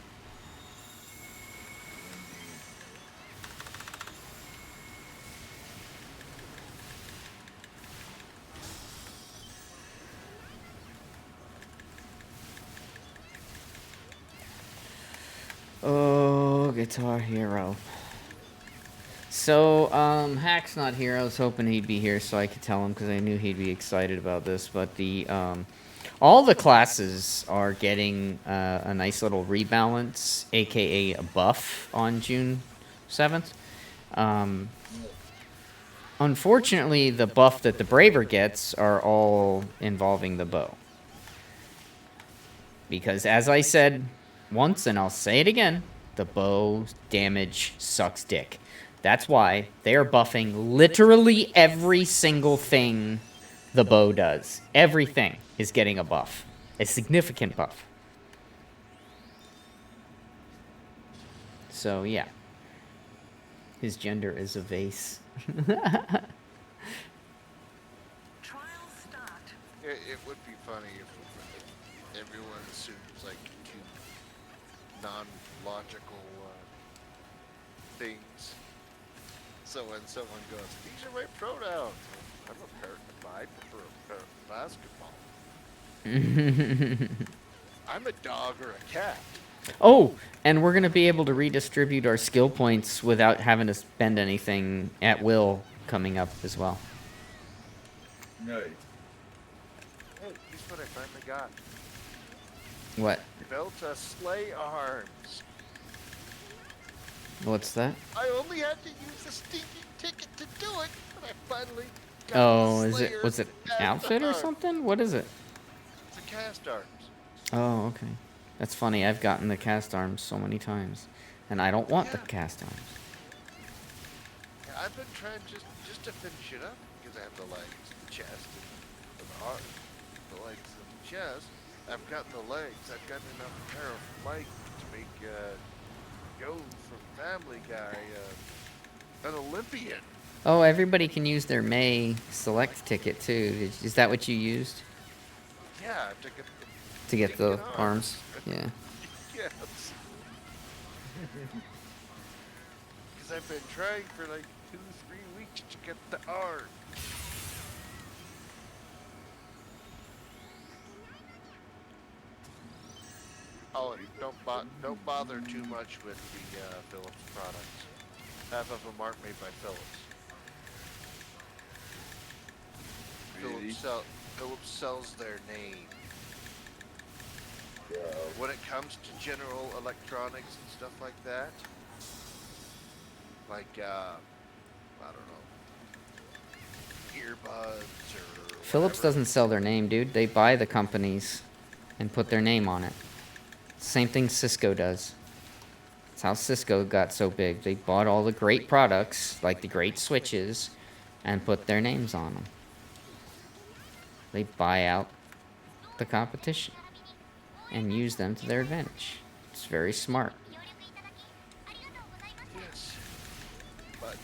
Oh, Guitar Hero. So, Hack's not here. I was hoping he'd be here so I could tell him because I knew he'd be excited about this. But all the classes are getting a nice little rebalance, aka a buff, on June 7th. Unfortunately, the buff that the Braver gets are all involving the bow. Because as I said once, and I'll say it again, the bow damage sucks dick. That's why they are buffing literally every single thing the bow does. Everything is getting a buff. A significant buff. So, yeah. His gender is a vase. It would be funny if everyone assumes like two non-logical things. So when someone goes, "These are my pronouns," I'm a parent. I prefer a basketball. I'm a dog or a cat. Oh, and we're going to be able to redistribute our skill points without having to spend anything at will coming up as well. Nice. Hey, guess what I finally got? What? Built a sleigh arms. What's that? I only had to use a stinking ticket to do it, but I finally got Oh, the is it? Slayer Was it cast outfit or arms. something? What is it? It's a cast arms. Oh, okay. That's funny. I've gotten the cast arms so many times, and I don't want the Yeah. cast arms. Yeah, I've been trying just to finish it up because I have the legs, the chest, and the arm. The legs and the chest. I've gotten the legs. I've gotten enough pair of Mike to make Joe from Family Guy an Olympian. Oh, everybody can use their May Select ticket too. Is that what you used Yeah, to get to get the stinking arms? Yeah. Yes. Because I've been trying for like 2-3 weeks to get the arm. Oh, and don't bother too much with the Philips products. Half of them aren't made by Philips. Really? Philips sells their name. Yeah. When it comes to general electronics and stuff like that, like I don't know, earbuds or Philips whatever. doesn't sell their name, dude. They buy the companies and put their name on it. Same thing Cisco does. That's how Cisco got so big. They bought all the great products, like the great switches, and put their names on them. They buy out the competition and use them to their advantage. It's very smart. Yes. But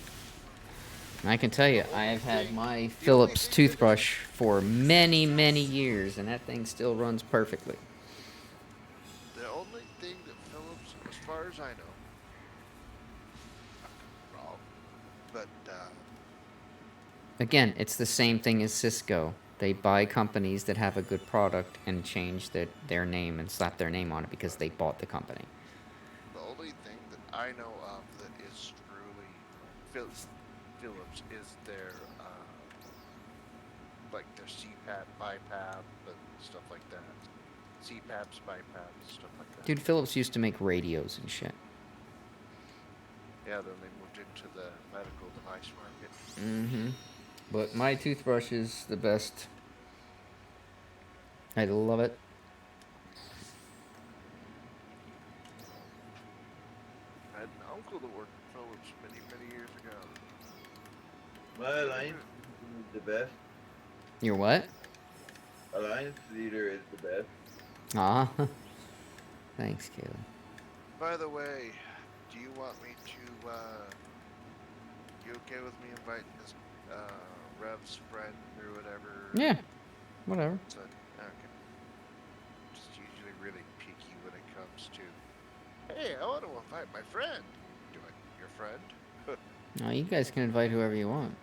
And I can tell you, I have had my Philips toothbrush for many, many years, and that thing still runs perfectly. the only thing that Philips, as far as I know, I could be wrong, but Again, it's the same thing as Cisco. They buy companies that have a good product and change their name and slap their name on it because they bought the company. The only thing that I know of that is truly Philips is their like their CPAP, BiPAP, and stuff like that. CPAPs, BiPAPs, stuff like that. Dude, Philips used to make radios and shit. Yeah, then they moved into the medical device market. Mm-hmm. But my toothbrush is the best. I love it. I had an uncle that worked at Philips many, many years ago. My Alliance is the best. Your what? Alliance leader is the best. Aw. Thanks, Kayla. By the way, do you want me to, you okay with me inviting this, Rev's friend or whatever? Yeah, whatever. So, okay. Just usually really picky when it comes to, hey, I want to invite my friend. Do I, your friend? No, you guys can invite whoever you want.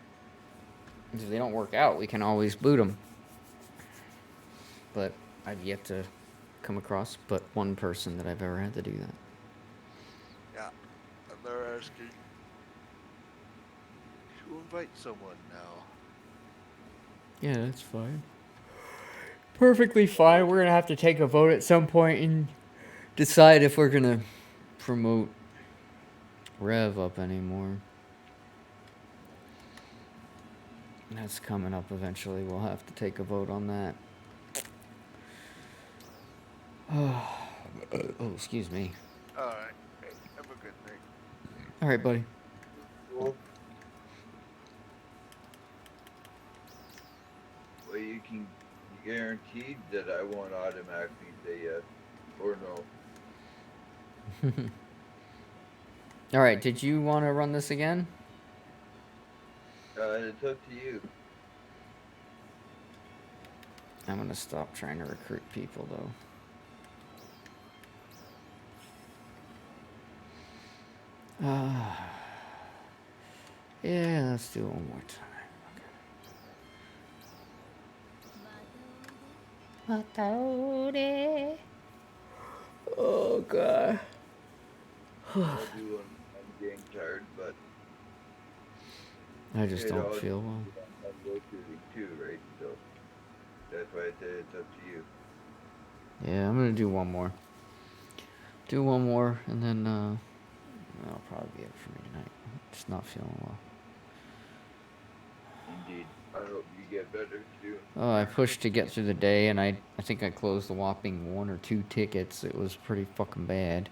If they don't work out, we can always boot them. But I've yet to come across but one person that I've ever had to do that. Yeah, and they're asking to invite someone now. Yeah, that's fine. Perfectly fine. We're gonna have to take a vote at some point and decide if we're gonna promote Rev up anymore. That's coming up eventually. We'll have to take a vote on that. Oh, excuse me. Alright, hey, have a good night. All right, buddy. Cool. Well, you can guaranteed that I won't automatically say yes or no. All right. Did you want to run this again? It's up to you. I'm gonna stop trying to recruit people though. Yeah, let's do it one more time. Okay. Oh god. I'm getting tired, but I just it don't all feel well. depends on your shooting too, right? So that's why I said it's up to you. Yeah, I'm gonna do one more. Do one more, and then that'll probably be it for me tonight. Just not feeling well. Indeed. I hope you get better soon. Oh, I pushed to get through the day, and I think I closed a whopping 1 or 2 tickets. It was pretty fucking bad.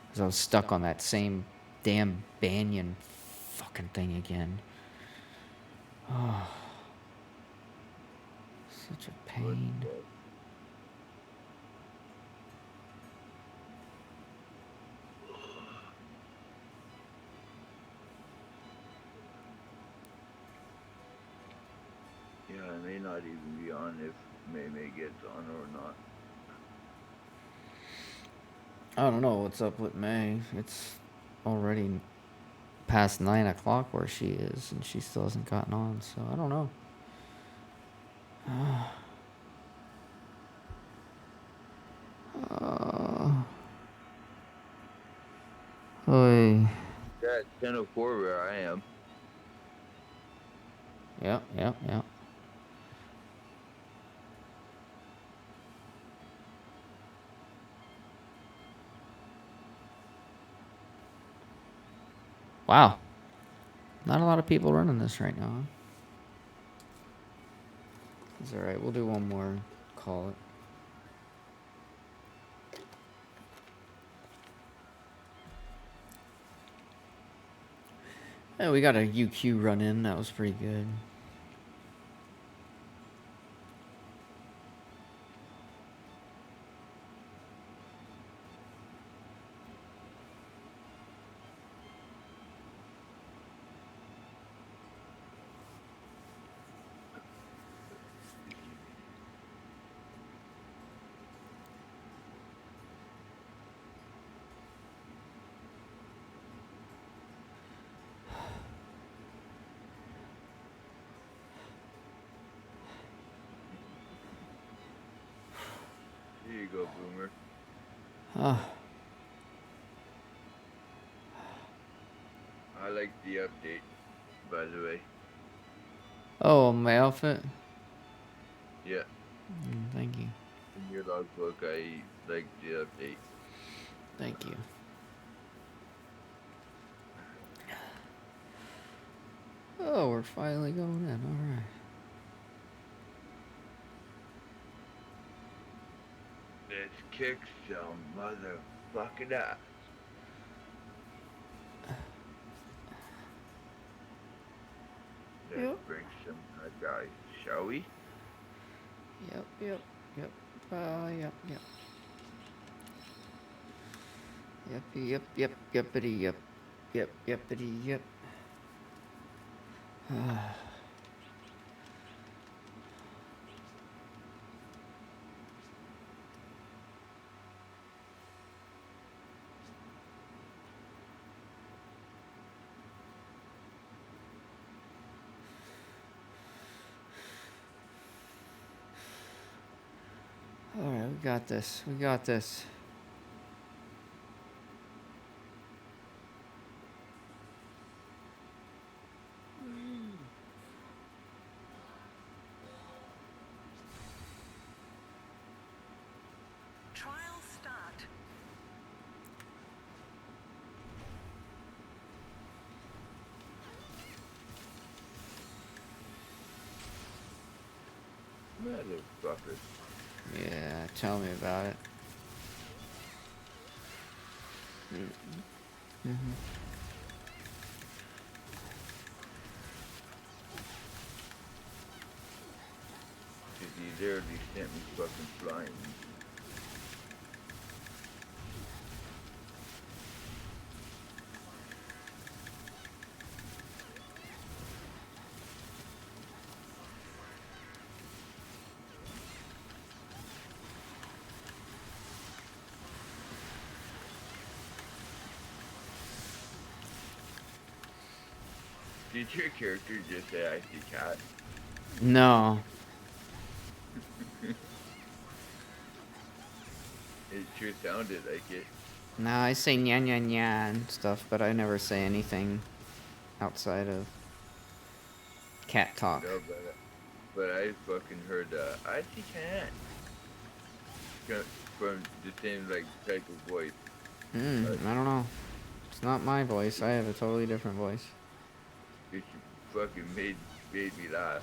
Because I was stuck on that same damn Banyan fucking thing again. Oh. Such a pain. Yeah, I may not even be on if May gets on or not. I don't know what's up with May. It's already past 9 o'clock where she is, and she still hasn't gotten on, so I don't know. Oy. Yeah, it's 10:04 where I am. Yep. Wow. Not a lot of people running this right now. Huh? It's alright. We'll do one more. Call it. Yeah, we got a UQ run in. That was pretty good. Here you go, Boomer. Oh, I like the update, by the way. oh, my outfit. Yeah, Thank you. in your logbook, I like the update. Thank you. Oh, we're finally going in. All right. Let's kick some motherfucking ass. Let's Yep. break some guys, shall we? Yep. Yep. Yep. Yep. Yep. Yep. Yep. Yep. Yepity. Yep. Yep. Yepity. Yep. All right, we got this. We got this. Trial start. Motherfucker. Yeah, tell me about it. Mm-hmm. He literally sent me fucking flying. Did your character just say I see cat? No. It sure sounded like it. No, I say nya nya nya and stuff, but I never say anything outside of cat talk. No, but I fucking heard I see cat. From the same like type of voice. I don't know. It's not my voice. I have a totally different voice. It fucking made me laugh.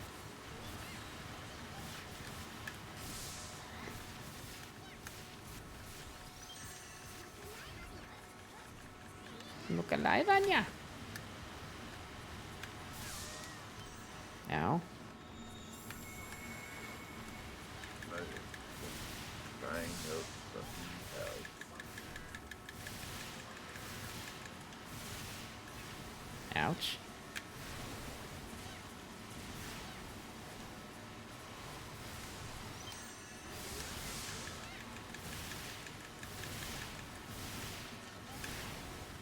Look alive, Anya. Ow. Crying out fucking hell. Ouch.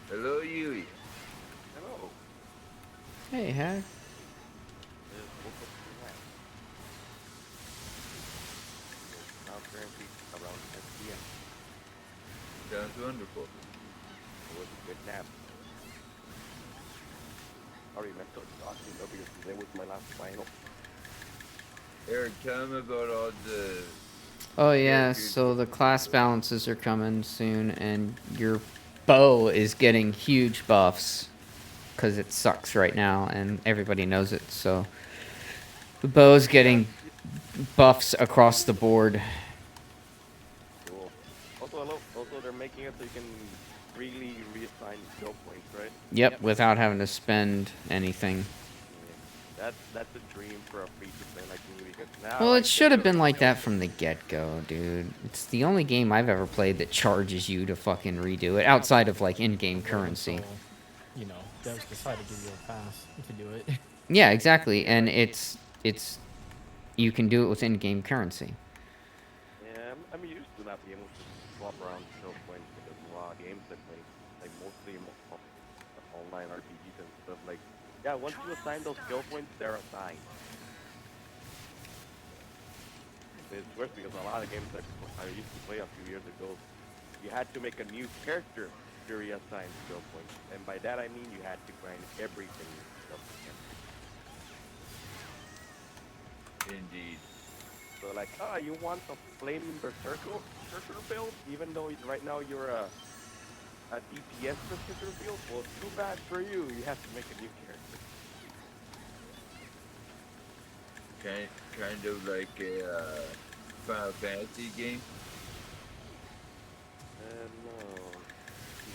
Hello, Yui. Hello. Hey, Hag. Just woke up from that. Now currently around 10 p.m. Sounds wonderful. It was a good nap. Sorry, man, so exhausting though because today was my last final. Eric, tell him about all the... Oh yeah, so the class balances are coming soon, and your bow is getting huge buffs because it sucks right now, and everybody knows it. So the bow's getting buffs across the board. Cool. Also, they're making it so you can freely reassign skill points, right? Yep, without having to spend anything. Yeah. That's a dream for a free-to-play like me because now. Well, it should have been like that from the get-go, dude. It's the only game I've ever played that charges you to fucking redo it, outside of, like, in-game currency. You know, devs decide to give you a pass to do it. Yeah, exactly, and it's you can do it with in-game currency. Yeah, I'm used to not being able to swap around skill points because of a lot of games I play, like mostly online RPGs and stuff. Like, yeah, once you assign those skill points, they're assigned. it's worse because a lot of games that I used to play a few years ago, you had to make a new character to reassign skill points, and by that I mean you had to grind everything up again. Indeed. So like, oh, you want a flaming berserker build, even though right now you're a DPS berserker build? Well, too bad for you. You have to make a new character. Kind of like a Final Fantasy game.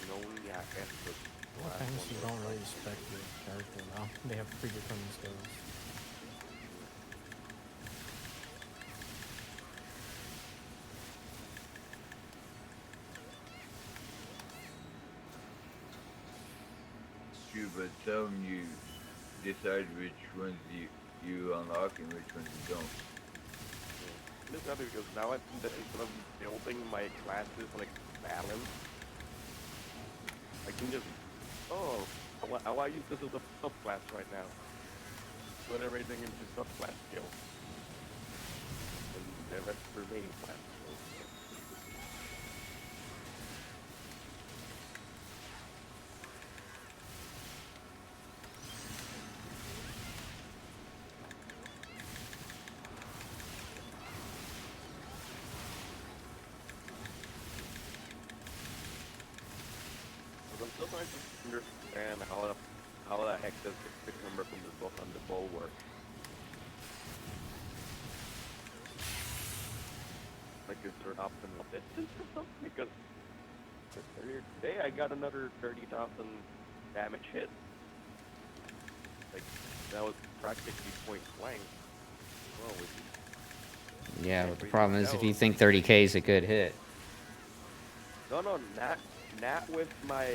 No, yeah, that's the Well, last fantasy one. don't really respect your character now. They have predetermined skills. It's true, but some you decide which ones you unlock and which ones you don't. It's not because now I think that instead of building my classes like balance, I can just, I want to use this as a subclass right now. Put everything into subclass skills. And the rest remaining class skills. I'm still trying to understand how the heck does the quick number from the book on the bow work. Like, is there an optimal distance or something? Because earlier today I got another 30,000 damage hit. Like, that was practically point blank. Well, Yeah, but the problem is if you think 30k is a good hit. no, not with my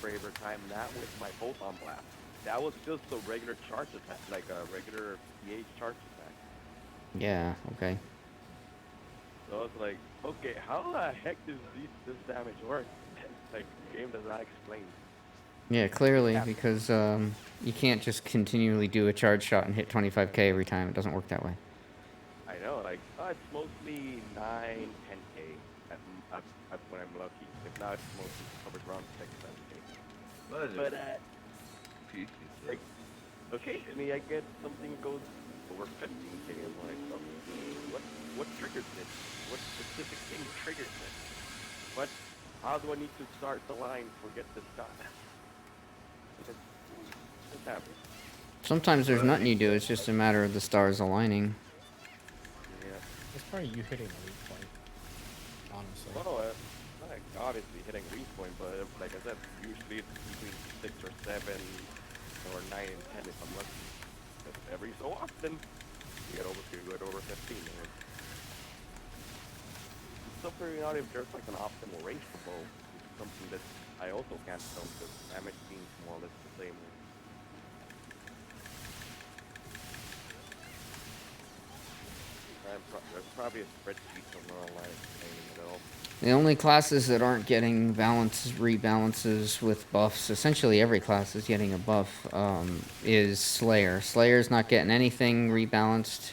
braver time, not with my photon blast. That was just a regular charge attack, like a regular PH charge attack. Yeah, okay. So it's like, okay, how the heck does this damage work? Like, the game does not explain. Yeah, clearly, because you can't just continually do a charge shot and hit 25k every time. It doesn't work that way. I know, like, it's mostly 9, 10k at when I'm lucky. If not, it's mostly covered around 6, 7k. But Pieces. like, occasionally I get something that goes over 15k. I'm like, what triggers this? What specific thing triggers this? How do I need to start the line to get this done? This happens. Sometimes there's nothing you do. It's just a matter of the stars aligning. Yeah. It's probably you hitting a weak point. Honestly. Well, like obviously hitting a weak point, but like I said, usually it's between 6 or 7 or 9 and 10 if I'm lucky. But every so often, you get over 15. And it's still figuring out if there's like an optimal range for bow, which is something that I also can't tell because damage seems more or less the same. There's probably a spreadsheet somewhere online explaining it all. The only classes that aren't getting rebalances with buffs, essentially every class is getting a buff, is Slayer. Slayer's not getting anything rebalanced,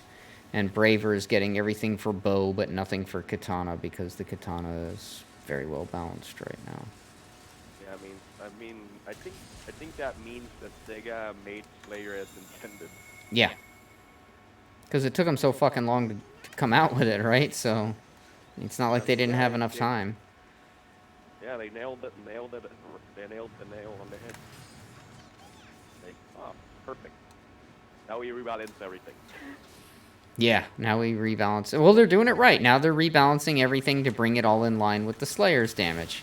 and Braver is getting everything for bow, but nothing for katana, because the katana is very well balanced right now. Yeah, I think that means that Sega made Slayer as intended. Yeah. Because it took them so fucking long to come out with it, right? So it's not like they didn't have enough time. Yeah, they nailed it. They nailed the nail on the head. Like, oh, perfect. Now we rebalance everything. Yeah, now we rebalance it. Well, they're doing it right. Now they're rebalancing everything to bring it all in line with the Slayer's damage.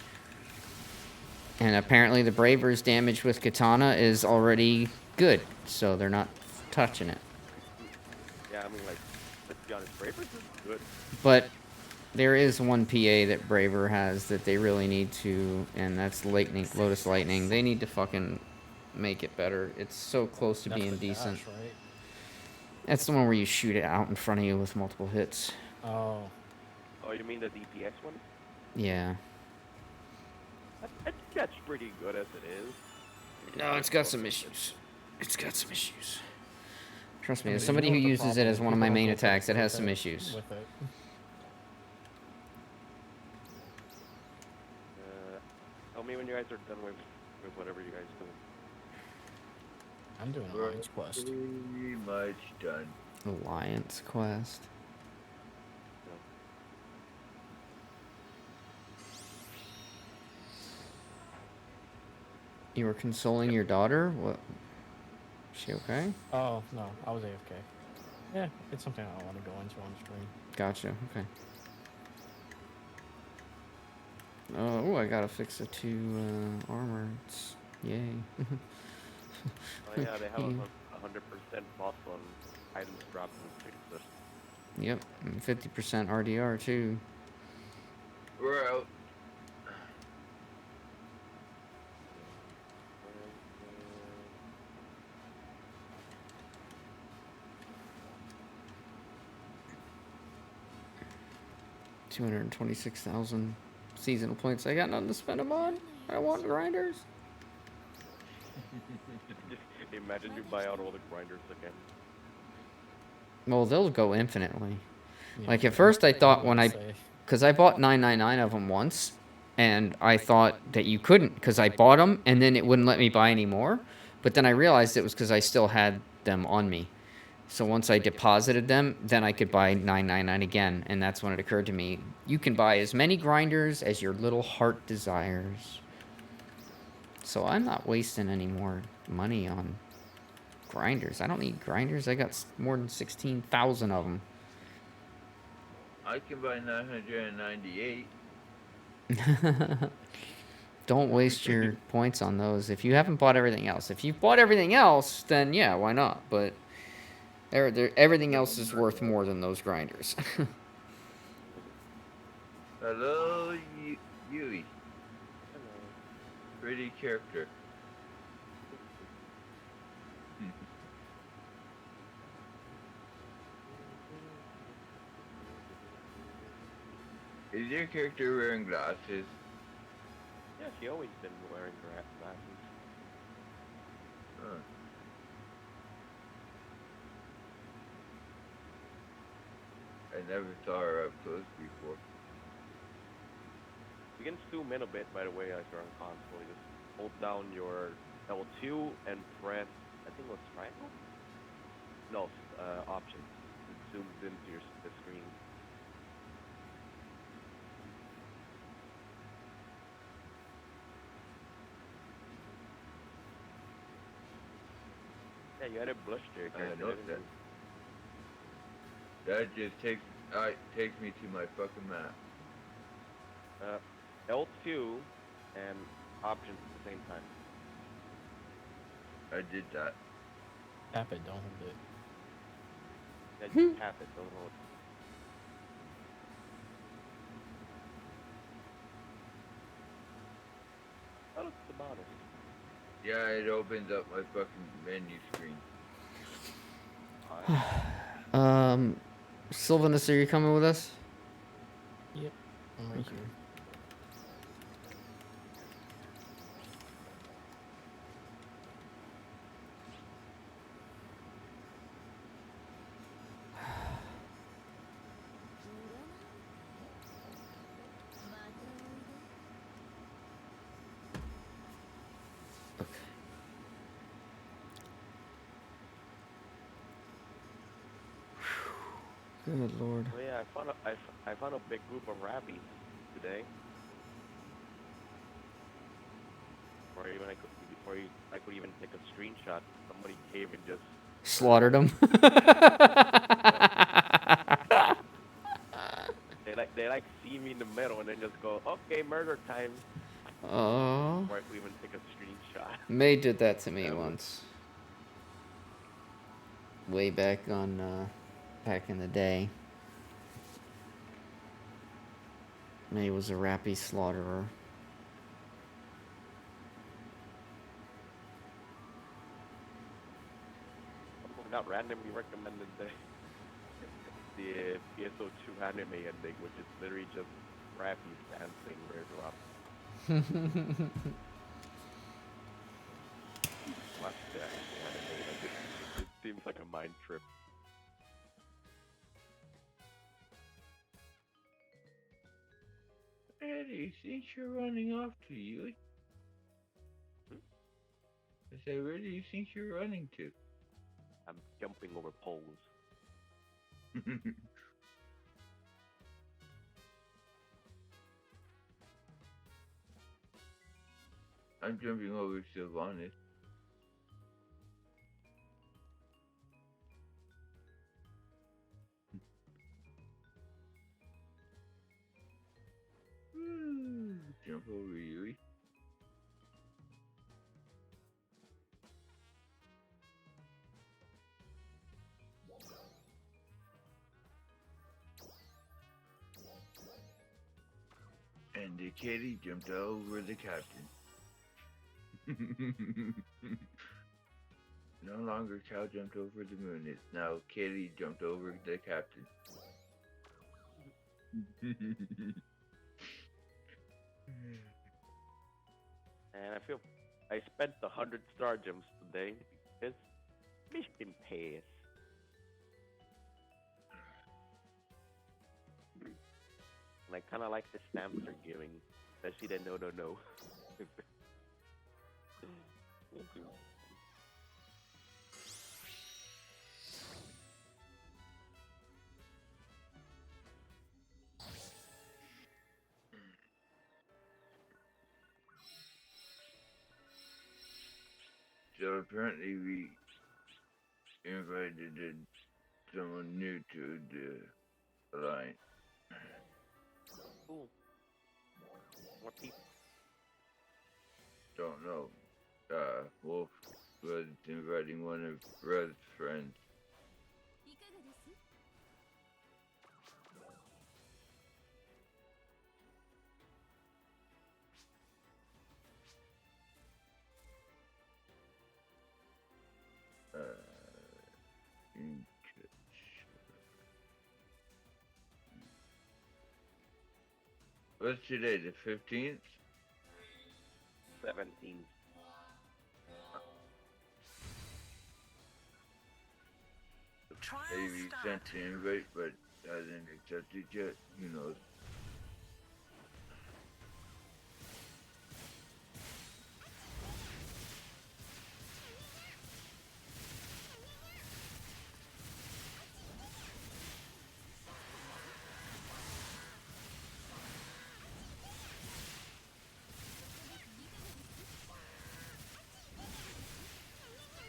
And apparently the Braver's damage with katana is already good, so they're not touching it. Yeah, like, let's be honest, Braver's is good. But there is one PA that Braver has that they really need to, and that's Lotus Lightning. They need to fucking make it better. It's so close to That's being the decent. dash, right? That's the one where you shoot it out in front of you with multiple hits. Oh. Oh, you mean the DPS one? Yeah. I think that's pretty good as it is. No, it's got some issues. It's got some issues. Trust me, I as mean, somebody you who know what the uses it problem as is, one of people my don't main go attacks, it with has some issues. With it. Tell me when you guys are done with whatever you guys do. I'm doing We're Alliance Quest. pretty much done. Alliance quest. No. You were consoling your daughter? What? Is she okay? Oh no, I was AFK. Yeah, it's something I don't want to go into on stream. Gotcha. Okay. Oh, I gotta fix the 2 armor. Yay. Oh yeah, they have a 100% buff on items dropped in fixes. Yep, 50% RDR too. We're out. $226,000 seasonal points. I got nothing to spend them on. I want grinders. Imagine you buy out all the grinders again. Well, they'll go infinitely. Yeah, Like at first I thought when say. because I bought 999 of them once, and I thought that you couldn't because I bought them and then it wouldn't let me buy any more. But then I realized it was because I still had them on me. So once I deposited them, then I could buy 999 again, and that's when it occurred to me, you can buy as many grinders as your little heart desires. So I'm not wasting any more money on grinders. I don't need grinders. I got more than 16,000 of them. I can buy 998. Don't waste your points on those if you haven't bought everything else. If you've bought everything else, then yeah, why not? But everything else is worth more than those grinders. Hello, Yui. Pretty character. Is your character wearing glasses? Yeah, she always been wearing glasses. Huh. I never saw her up close before. You can zoom in a bit, by the way, as you're on console. You just hold down your L2 and press, I think it was triangle? No, options. It zooms into the screen. Yeah, you had a blush there. I know that. That just takes me to my fucking map. L2 and options at the same time. I did that. Tap it, don't hold it. Yeah, you tap it, don't hold it. That looks about it. Yeah, it opens up my fucking menu screen. Sylvanus, are you coming with us? Yep, I'm right here. Good lord. Oh yeah, I found a big group of rabbits today. Before I could even take a screenshot, somebody came and just Slaughtered them. they like see me in the middle and then just go, okay, murder time. Oh. Before I could even take a screenshot. May did that to me once. Way back on, back in the day. May was a rappy slaughterer. Not randomly recommended the PSO2 anime ending, which is literally just Rappy dancing where drop. Watch the anime. Like, it's seems like a mind trip. Eddie, since you're running off to you, Hmm? I said, where do you think you're running to? I'm jumping over poles. I'm jumping over Sylvanas. Jump over Yui. And the kitty jumped over the captain. No longer cow jumped over the moon. It's now kitty jumped over the captain. And I feel I spent 100 star gems today because mission pass. And I kind of like the stamps they're giving, especially the no. So apparently we invited someone new to the alliance. Cool. More people. Don't know. Wolf was inviting one of Red's friends. いかがです What's today, the 15th? 17. Maybe sent the invite, but hasn't accepted yet. Who knows?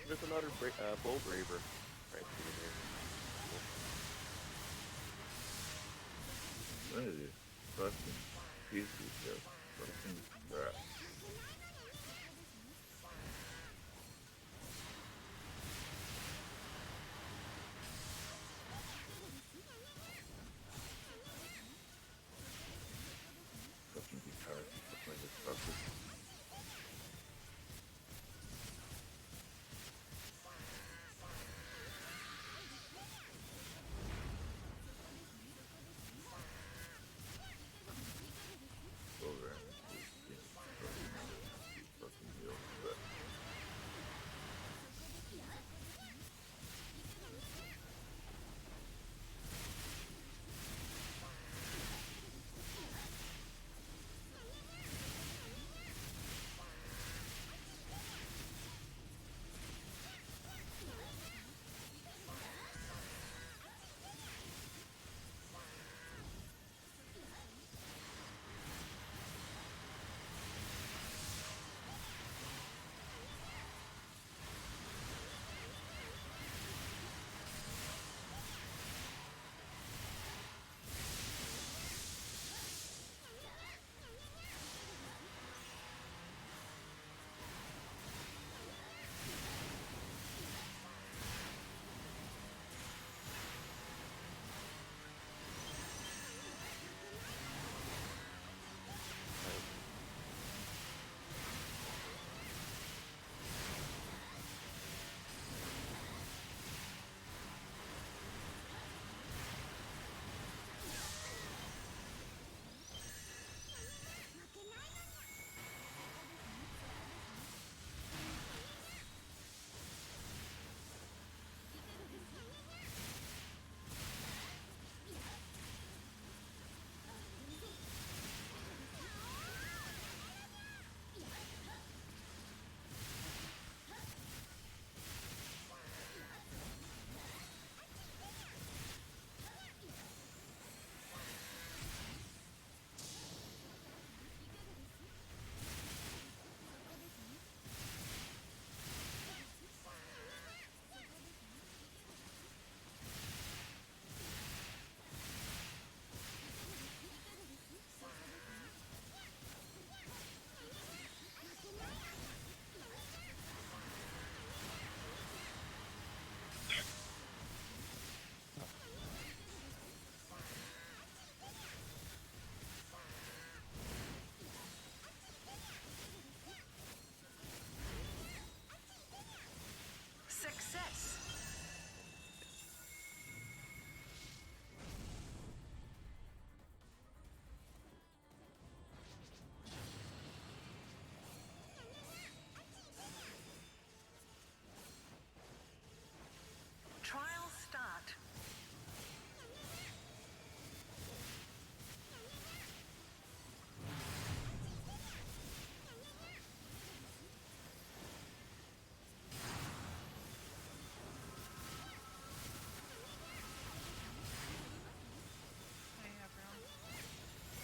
There's another bull braver right through What is it? Fucking pieces of fucking crap. Fucking guitar, motherfucker. Over.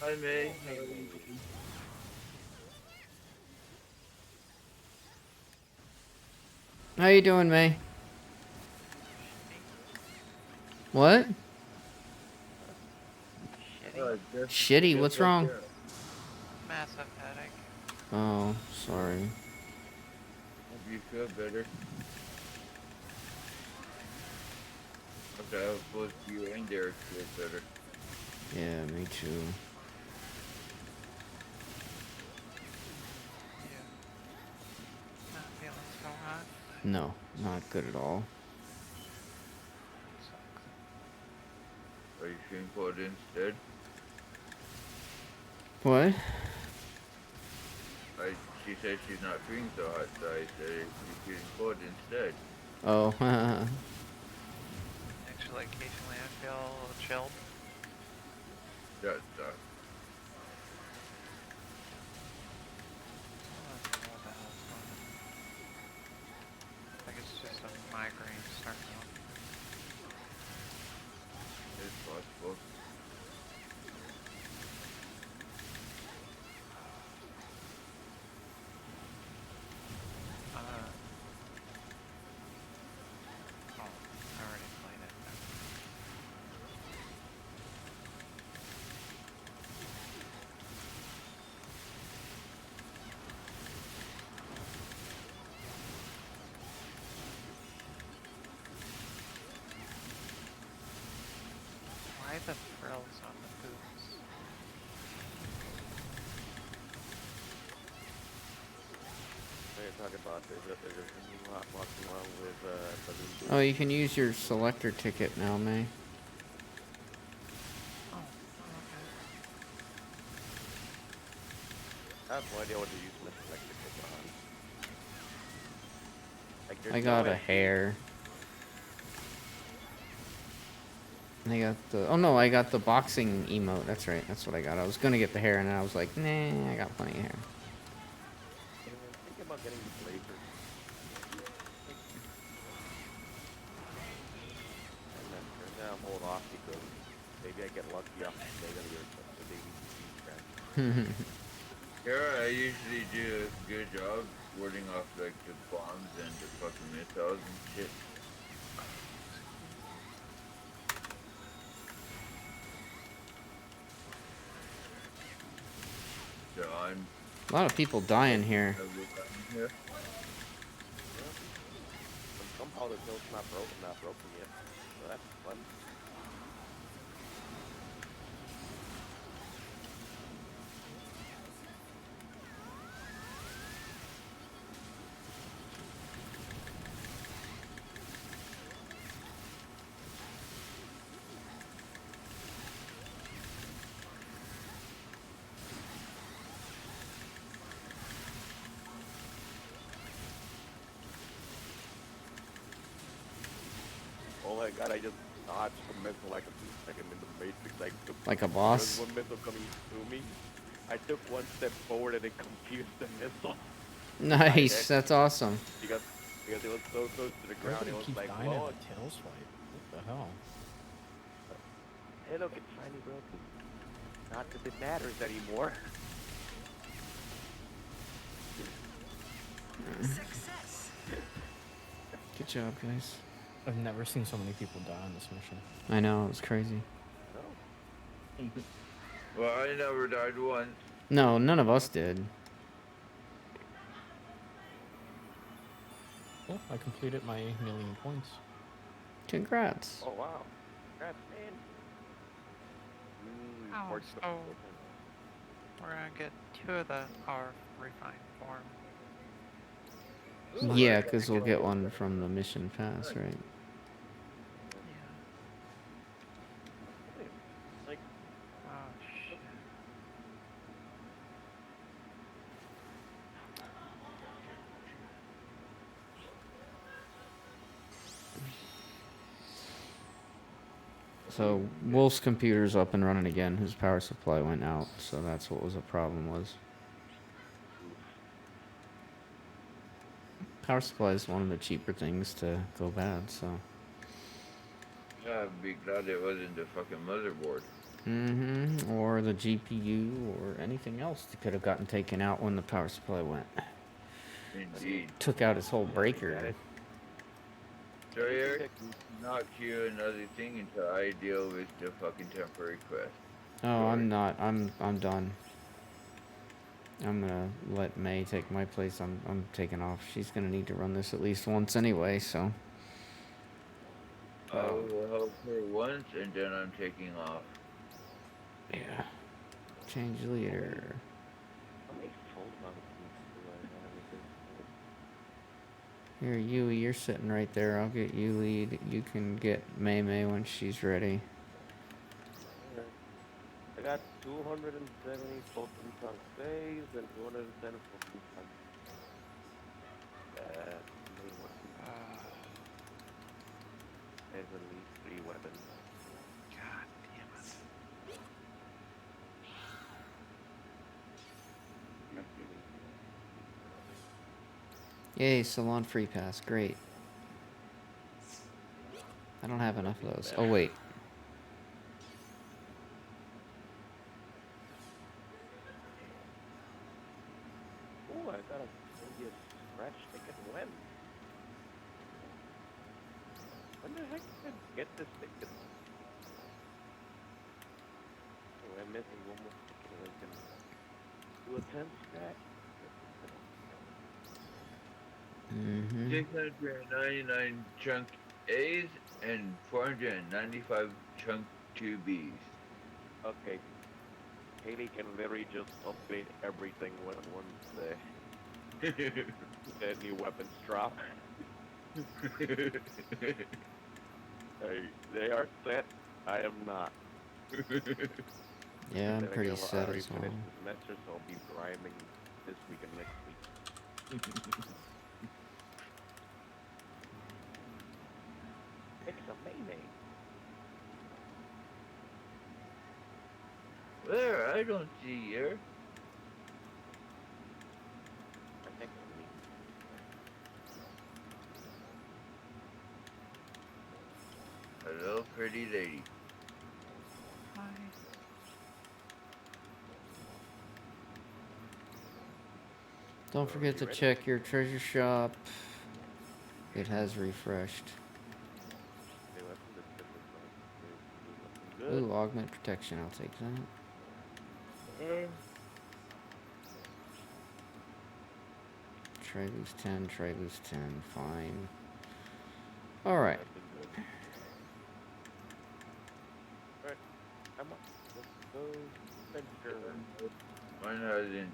Hi, May. How Hey, are you May. doing? How you doing, May? What? Oh, just, Shitty. just What's like wrong? that. Massive headache. Oh, sorry. Hope you feel better. Okay, I hope both you and Derek feel better. Yeah, me too. Yeah. Not feeling so hot. No, not good at all. Sucks. Are you feeling cold instead? What? I, she said she's not feeling so hot, so I said, "Are you feeling cold instead?" Oh, Actually, occasionally I feel a little chilled. That sucks. I don't know what the hell's going on. I think it's just a migraine starting up. It's possible. Oh, I already played it. Why the frills on the boots? They're talking about there's a new lot walking around with balloon oh, boots. you can use your selector ticket now, May. Oh, okay. I have no idea what they're using the selector ticket on. Like, there's I no got a way. hair. And I got the. Oh no, I got the boxing emote. That's right. That's what I got. I was gonna get the hair, and then I was like, nah, I got plenty of hair. Thinking about getting the blazers. And then hold off because maybe I get lucky off the negative or the daily scratch. Here, I usually do a good job warding off like the bombs and the fucking missiles and shit. So I'm A lot of people dying fucking here. here. Yeah. And somehow the hill's not broken yet. So that's fun. Oh my god, I just dodged the missile like I'm in the Matrix. Like a There was boss. one missile coming through me. I took one step forward and it confused the missile. Nice. That's awesome. Because it was so close to the ground, it Everybody was keeps like, dying in whoa, the Tails fight. What the hell? hey look, it's finally broken. Not that it matters anymore. Good job, guys. I've never seen so many people die on this mission. I know, it was crazy. No. Well, I never died once. No, none of us did. Well, I completed my 1,000,000 points. Congrats. Oh wow. Congrats, man. Oh, Ports- so we're gonna get 2 of our refined form. Yeah, because we'll get one from the mission pass, right? Yeah. Like, Oh shit. So Wolf's computer's up and running again. His power supply went out, so that's what was the problem was. Power supply is one of the cheaper things to go bad, so. I'd be glad it wasn't the fucking motherboard. Mm-hmm. Or or the GPU or anything else that could have gotten taken out when the power supply went. Indeed. Took out his whole breaker. Got it. So Eric, not you another thing until I deal with the fucking temporary quest. Oh, I'm not. I'm done. I'm gonna let May take my place. I'm taking off. She's gonna need to run this at least once anyway, so. I will help her once and then I'm taking off. Yeah. Change leader. How many full mountains do I have with this? Here, Yui, you're sitting right there. I'll get you lead. You can get May May when she's ready. Alright. I got 270 full tons saves and 210 full tons. There's at least 3 weapons. God damn it. Yay, Salon Free Pass. Great. I don't have enough of those. Oh, wait. Oh, I got a scratch ticket. When the heck did I get this ticket? Oh, I'm missing one more ticket. I can do a 10 scratch. Mm-hmm. 699 chunk A's and 495 chunk 2B's. Okay. Haley can literally just upgrade everything when once the new weapons drop. They are set. I am not. Yeah, I'm Then pretty again, I set already as well. finished the semester, so I'll be grinding this week and next week. It's amazing. Where? I don't see her. I think Hello, pretty lady. Hi. Don't forget to check your treasure shop. It has refreshed. Ooh, augment protection. I'll take that. Try lose 10, try lose 10. Fine. Alright. Mine hasn't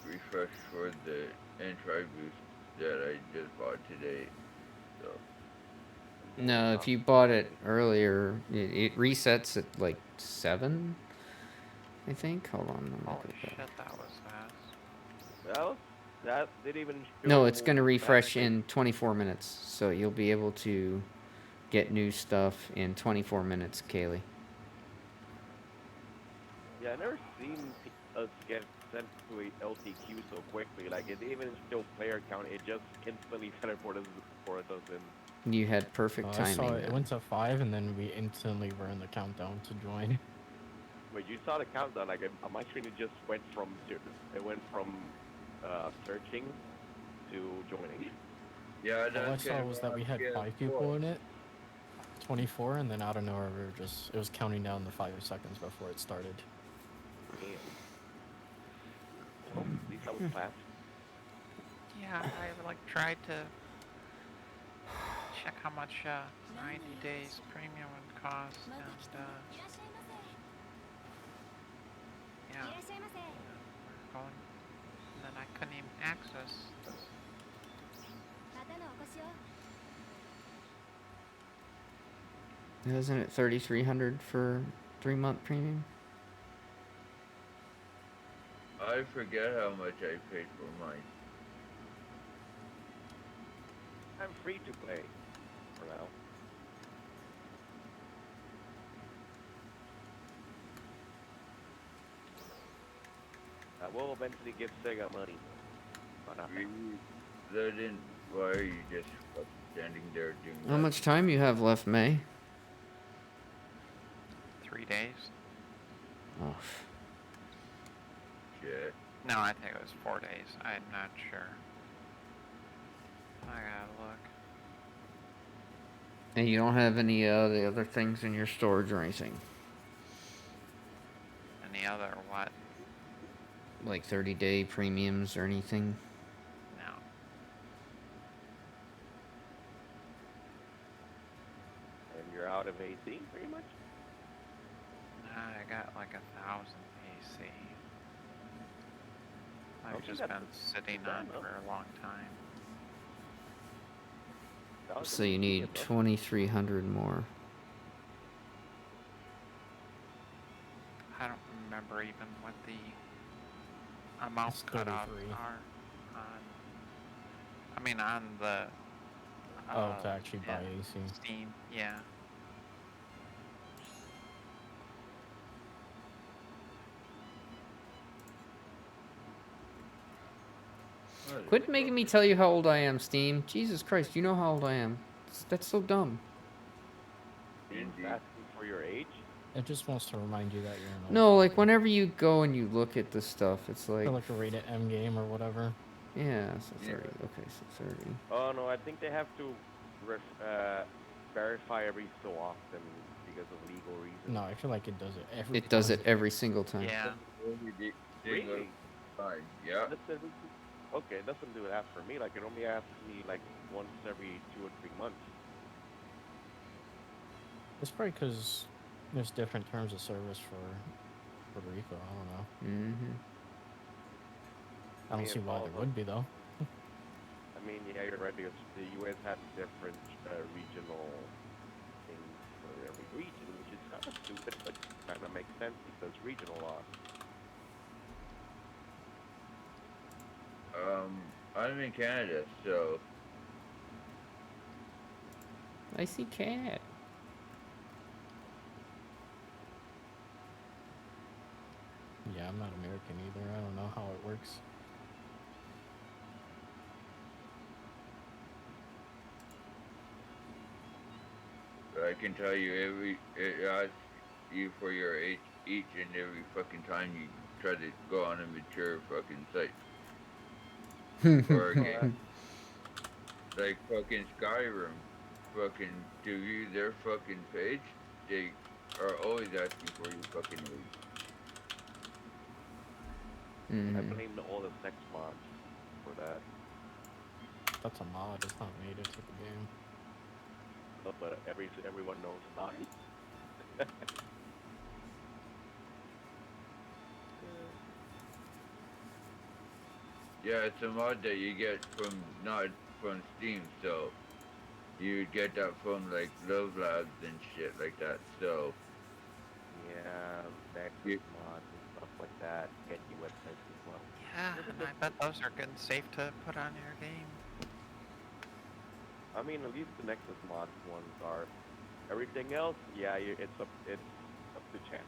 refreshed for the anti-boost that I just bought today. So. No, if you bought it earlier, it resets at like 7, I think. Hold on. Let me Holy look at shit, that. that was fast. Well, that didn't even show. No, it's going to refresh back. in 24 minutes. So you'll be able to get new stuff in 24 minutes, Kaylee. Yeah, I never seen us get sent to a LTQ so quickly. Like, it didn't even show player count. It just instantly teleported us in. You had perfect I timing. saw it then. went to 5, and then we instantly were in the countdown to join. Wait, you saw the countdown? Like, my screen just went from searching to joining. Yeah, All I saw was that we had 5 people in it, 24, and then out of nowhere we were it was counting down the 5 seconds before it started. Damn. Well, at least that was fast. Yeah, I like tried to check how much 90 days premium would cost, and yeah, we're going, and then I couldn't even access. Isn't it 3,300 for 3-month premium? I forget how much I paid for mine. I'm free to play for now. I will eventually give Sega money. Why are you just standing there doing How much time you have left, May? 3 days. Oh, Shit. No, I think it was 4 days. I'm not sure. I gotta look. And you don't have any the other things in your storage or anything? Any other what? Like 30-day premiums or anything? No. And you're out of AC, pretty much? I got like 1,000 AC. I've Okay, just that's been sitting fair on enough. for a long time. So you need 2,300 more. I don't remember even what the amount It's cutoffs 33. are on. I mean, on the. Oh, to actually buy yeah, AC. Steam, yeah. Quit making me tell you how old I am, Steam. Jesus Christ, you know how old I am. That's so dumb. Steam's asking for your age? It just wants to remind you that you're an old No, like person. whenever you go and you look at this stuff, it's like... Or like a rated M game or whatever. Yeah, so 30. Okay, so 30. Oh no, I think they have to verify every so often because of legal reasons. No, I feel like it does it every It does time. it every single time. Yeah. Really? Fine. Yeah. Okay, it doesn't do that for me. Like it only asks me like once every 2 or 3 months. It's probably because there's different terms of service for Puerto Rico. I don't know. Mm-hmm. I don't see why there would be though. I mean, yeah, you're right, because the U.S. has different regional things for every region, which is kind of stupid, but kind of makes sense because regional law. I'm in Canada, so I see cat. Yeah, I'm not American either. I don't know how it works. but I can tell you it asks you for your age each and every fucking time you try to go on a mature fucking site. Or again, like fucking Skyrim, fucking to view their fucking page, they are always asking for your fucking age. Mm-hmm. I blame all the sex mods for that. That's a mod. It's not native to the game. No, but everyone knows about it. Yeah, it's a mod that you get from not from Steam, so you get that from like Love Labs and shit like that. So Yeah, Nexus mods and stuff like that. Sketchy websites as well. Yeah, and I bet those are good and safe to put on your game. I mean, at least the Nexus mods ones are. Everything else, yeah, it's up to chance.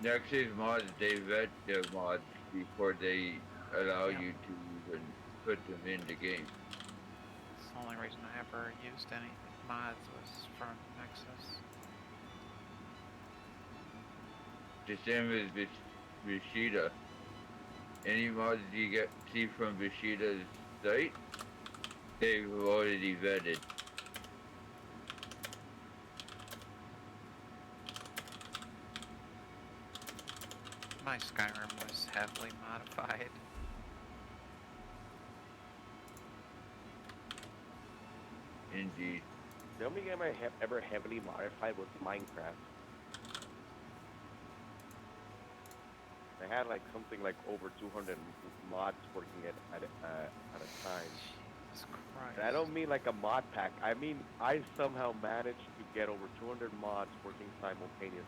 Nexus mods, they vet the mods before they allow you to even put them in the game. It's the only reason I ever used any mods was from Nexus. The same as Vishida. Any mods you see from Vishida's site, they've already vetted. My Skyrim was heavily modified. Indeed. The only game I have ever heavily modified was Minecraft. I had like something like over 200 mods working at a time. Jesus Christ. And I don't mean like a mod pack. I mean I somehow managed to get over 200 mods working simultaneously.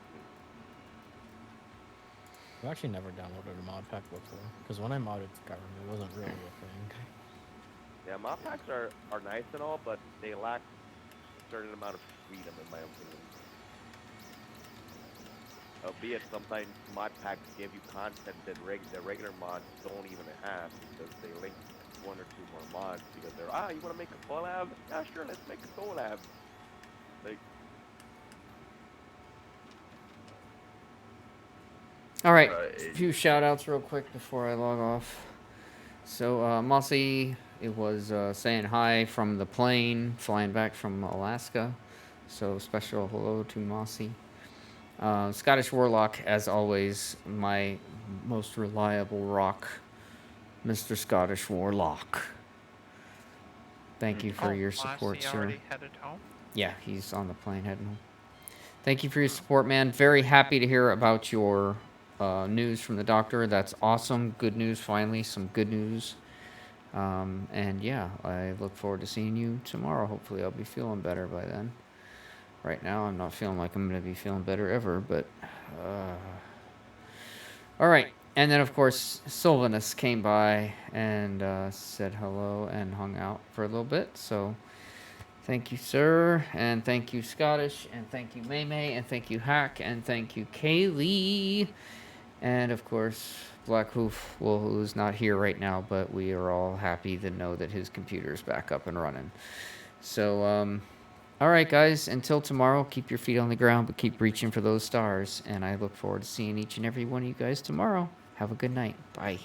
I've actually never downloaded a mod pack before, because when I modded Skyrim, it wasn't really a thing. Yeah, mod packs are nice and all, but they lack a certain amount of freedom in my opinion. Albeit sometimes mod packs give you content that the regular mods don't even have because they link 1 or 2 more mods because they're, you want to make a collab? Yeah, sure, let's make a collab. Like, All right, a it, few shout outs real quick before I log off. So, Mossy, it was saying hi from the plane, flying back from Alaska. So, special hello to Mossy. Scottish Warlock, as always, my most reliable rock, Mr. Scottish Warlock. Thank you for your support, Mossy sir. already headed home? Yeah, he's on the plane heading home. Thank you for your support, man. Very happy to hear about your news from the doctor. That's awesome. Good news, finally. Some good news. And yeah, I look forward to seeing you tomorrow. Hopefully, I'll be feeling better by then. Right now, I'm not feeling like I'm going to be feeling better ever, but. All right. And then, of course, Sylvanus came by and said hello and hung out for a little bit. So. Thank you, sir, and thank you, Scottish, and thank you, Maymay, and thank you, Hack, and thank you, Kaylee, and of course, Black Hoof, well, who's not here right now, but we are all happy to know that his computer's back up and running. So, all right, guys, until tomorrow, keep your feet on the ground, but keep reaching for those stars, and I look forward to seeing each and every one of you guys tomorrow. Have a good night. Bye.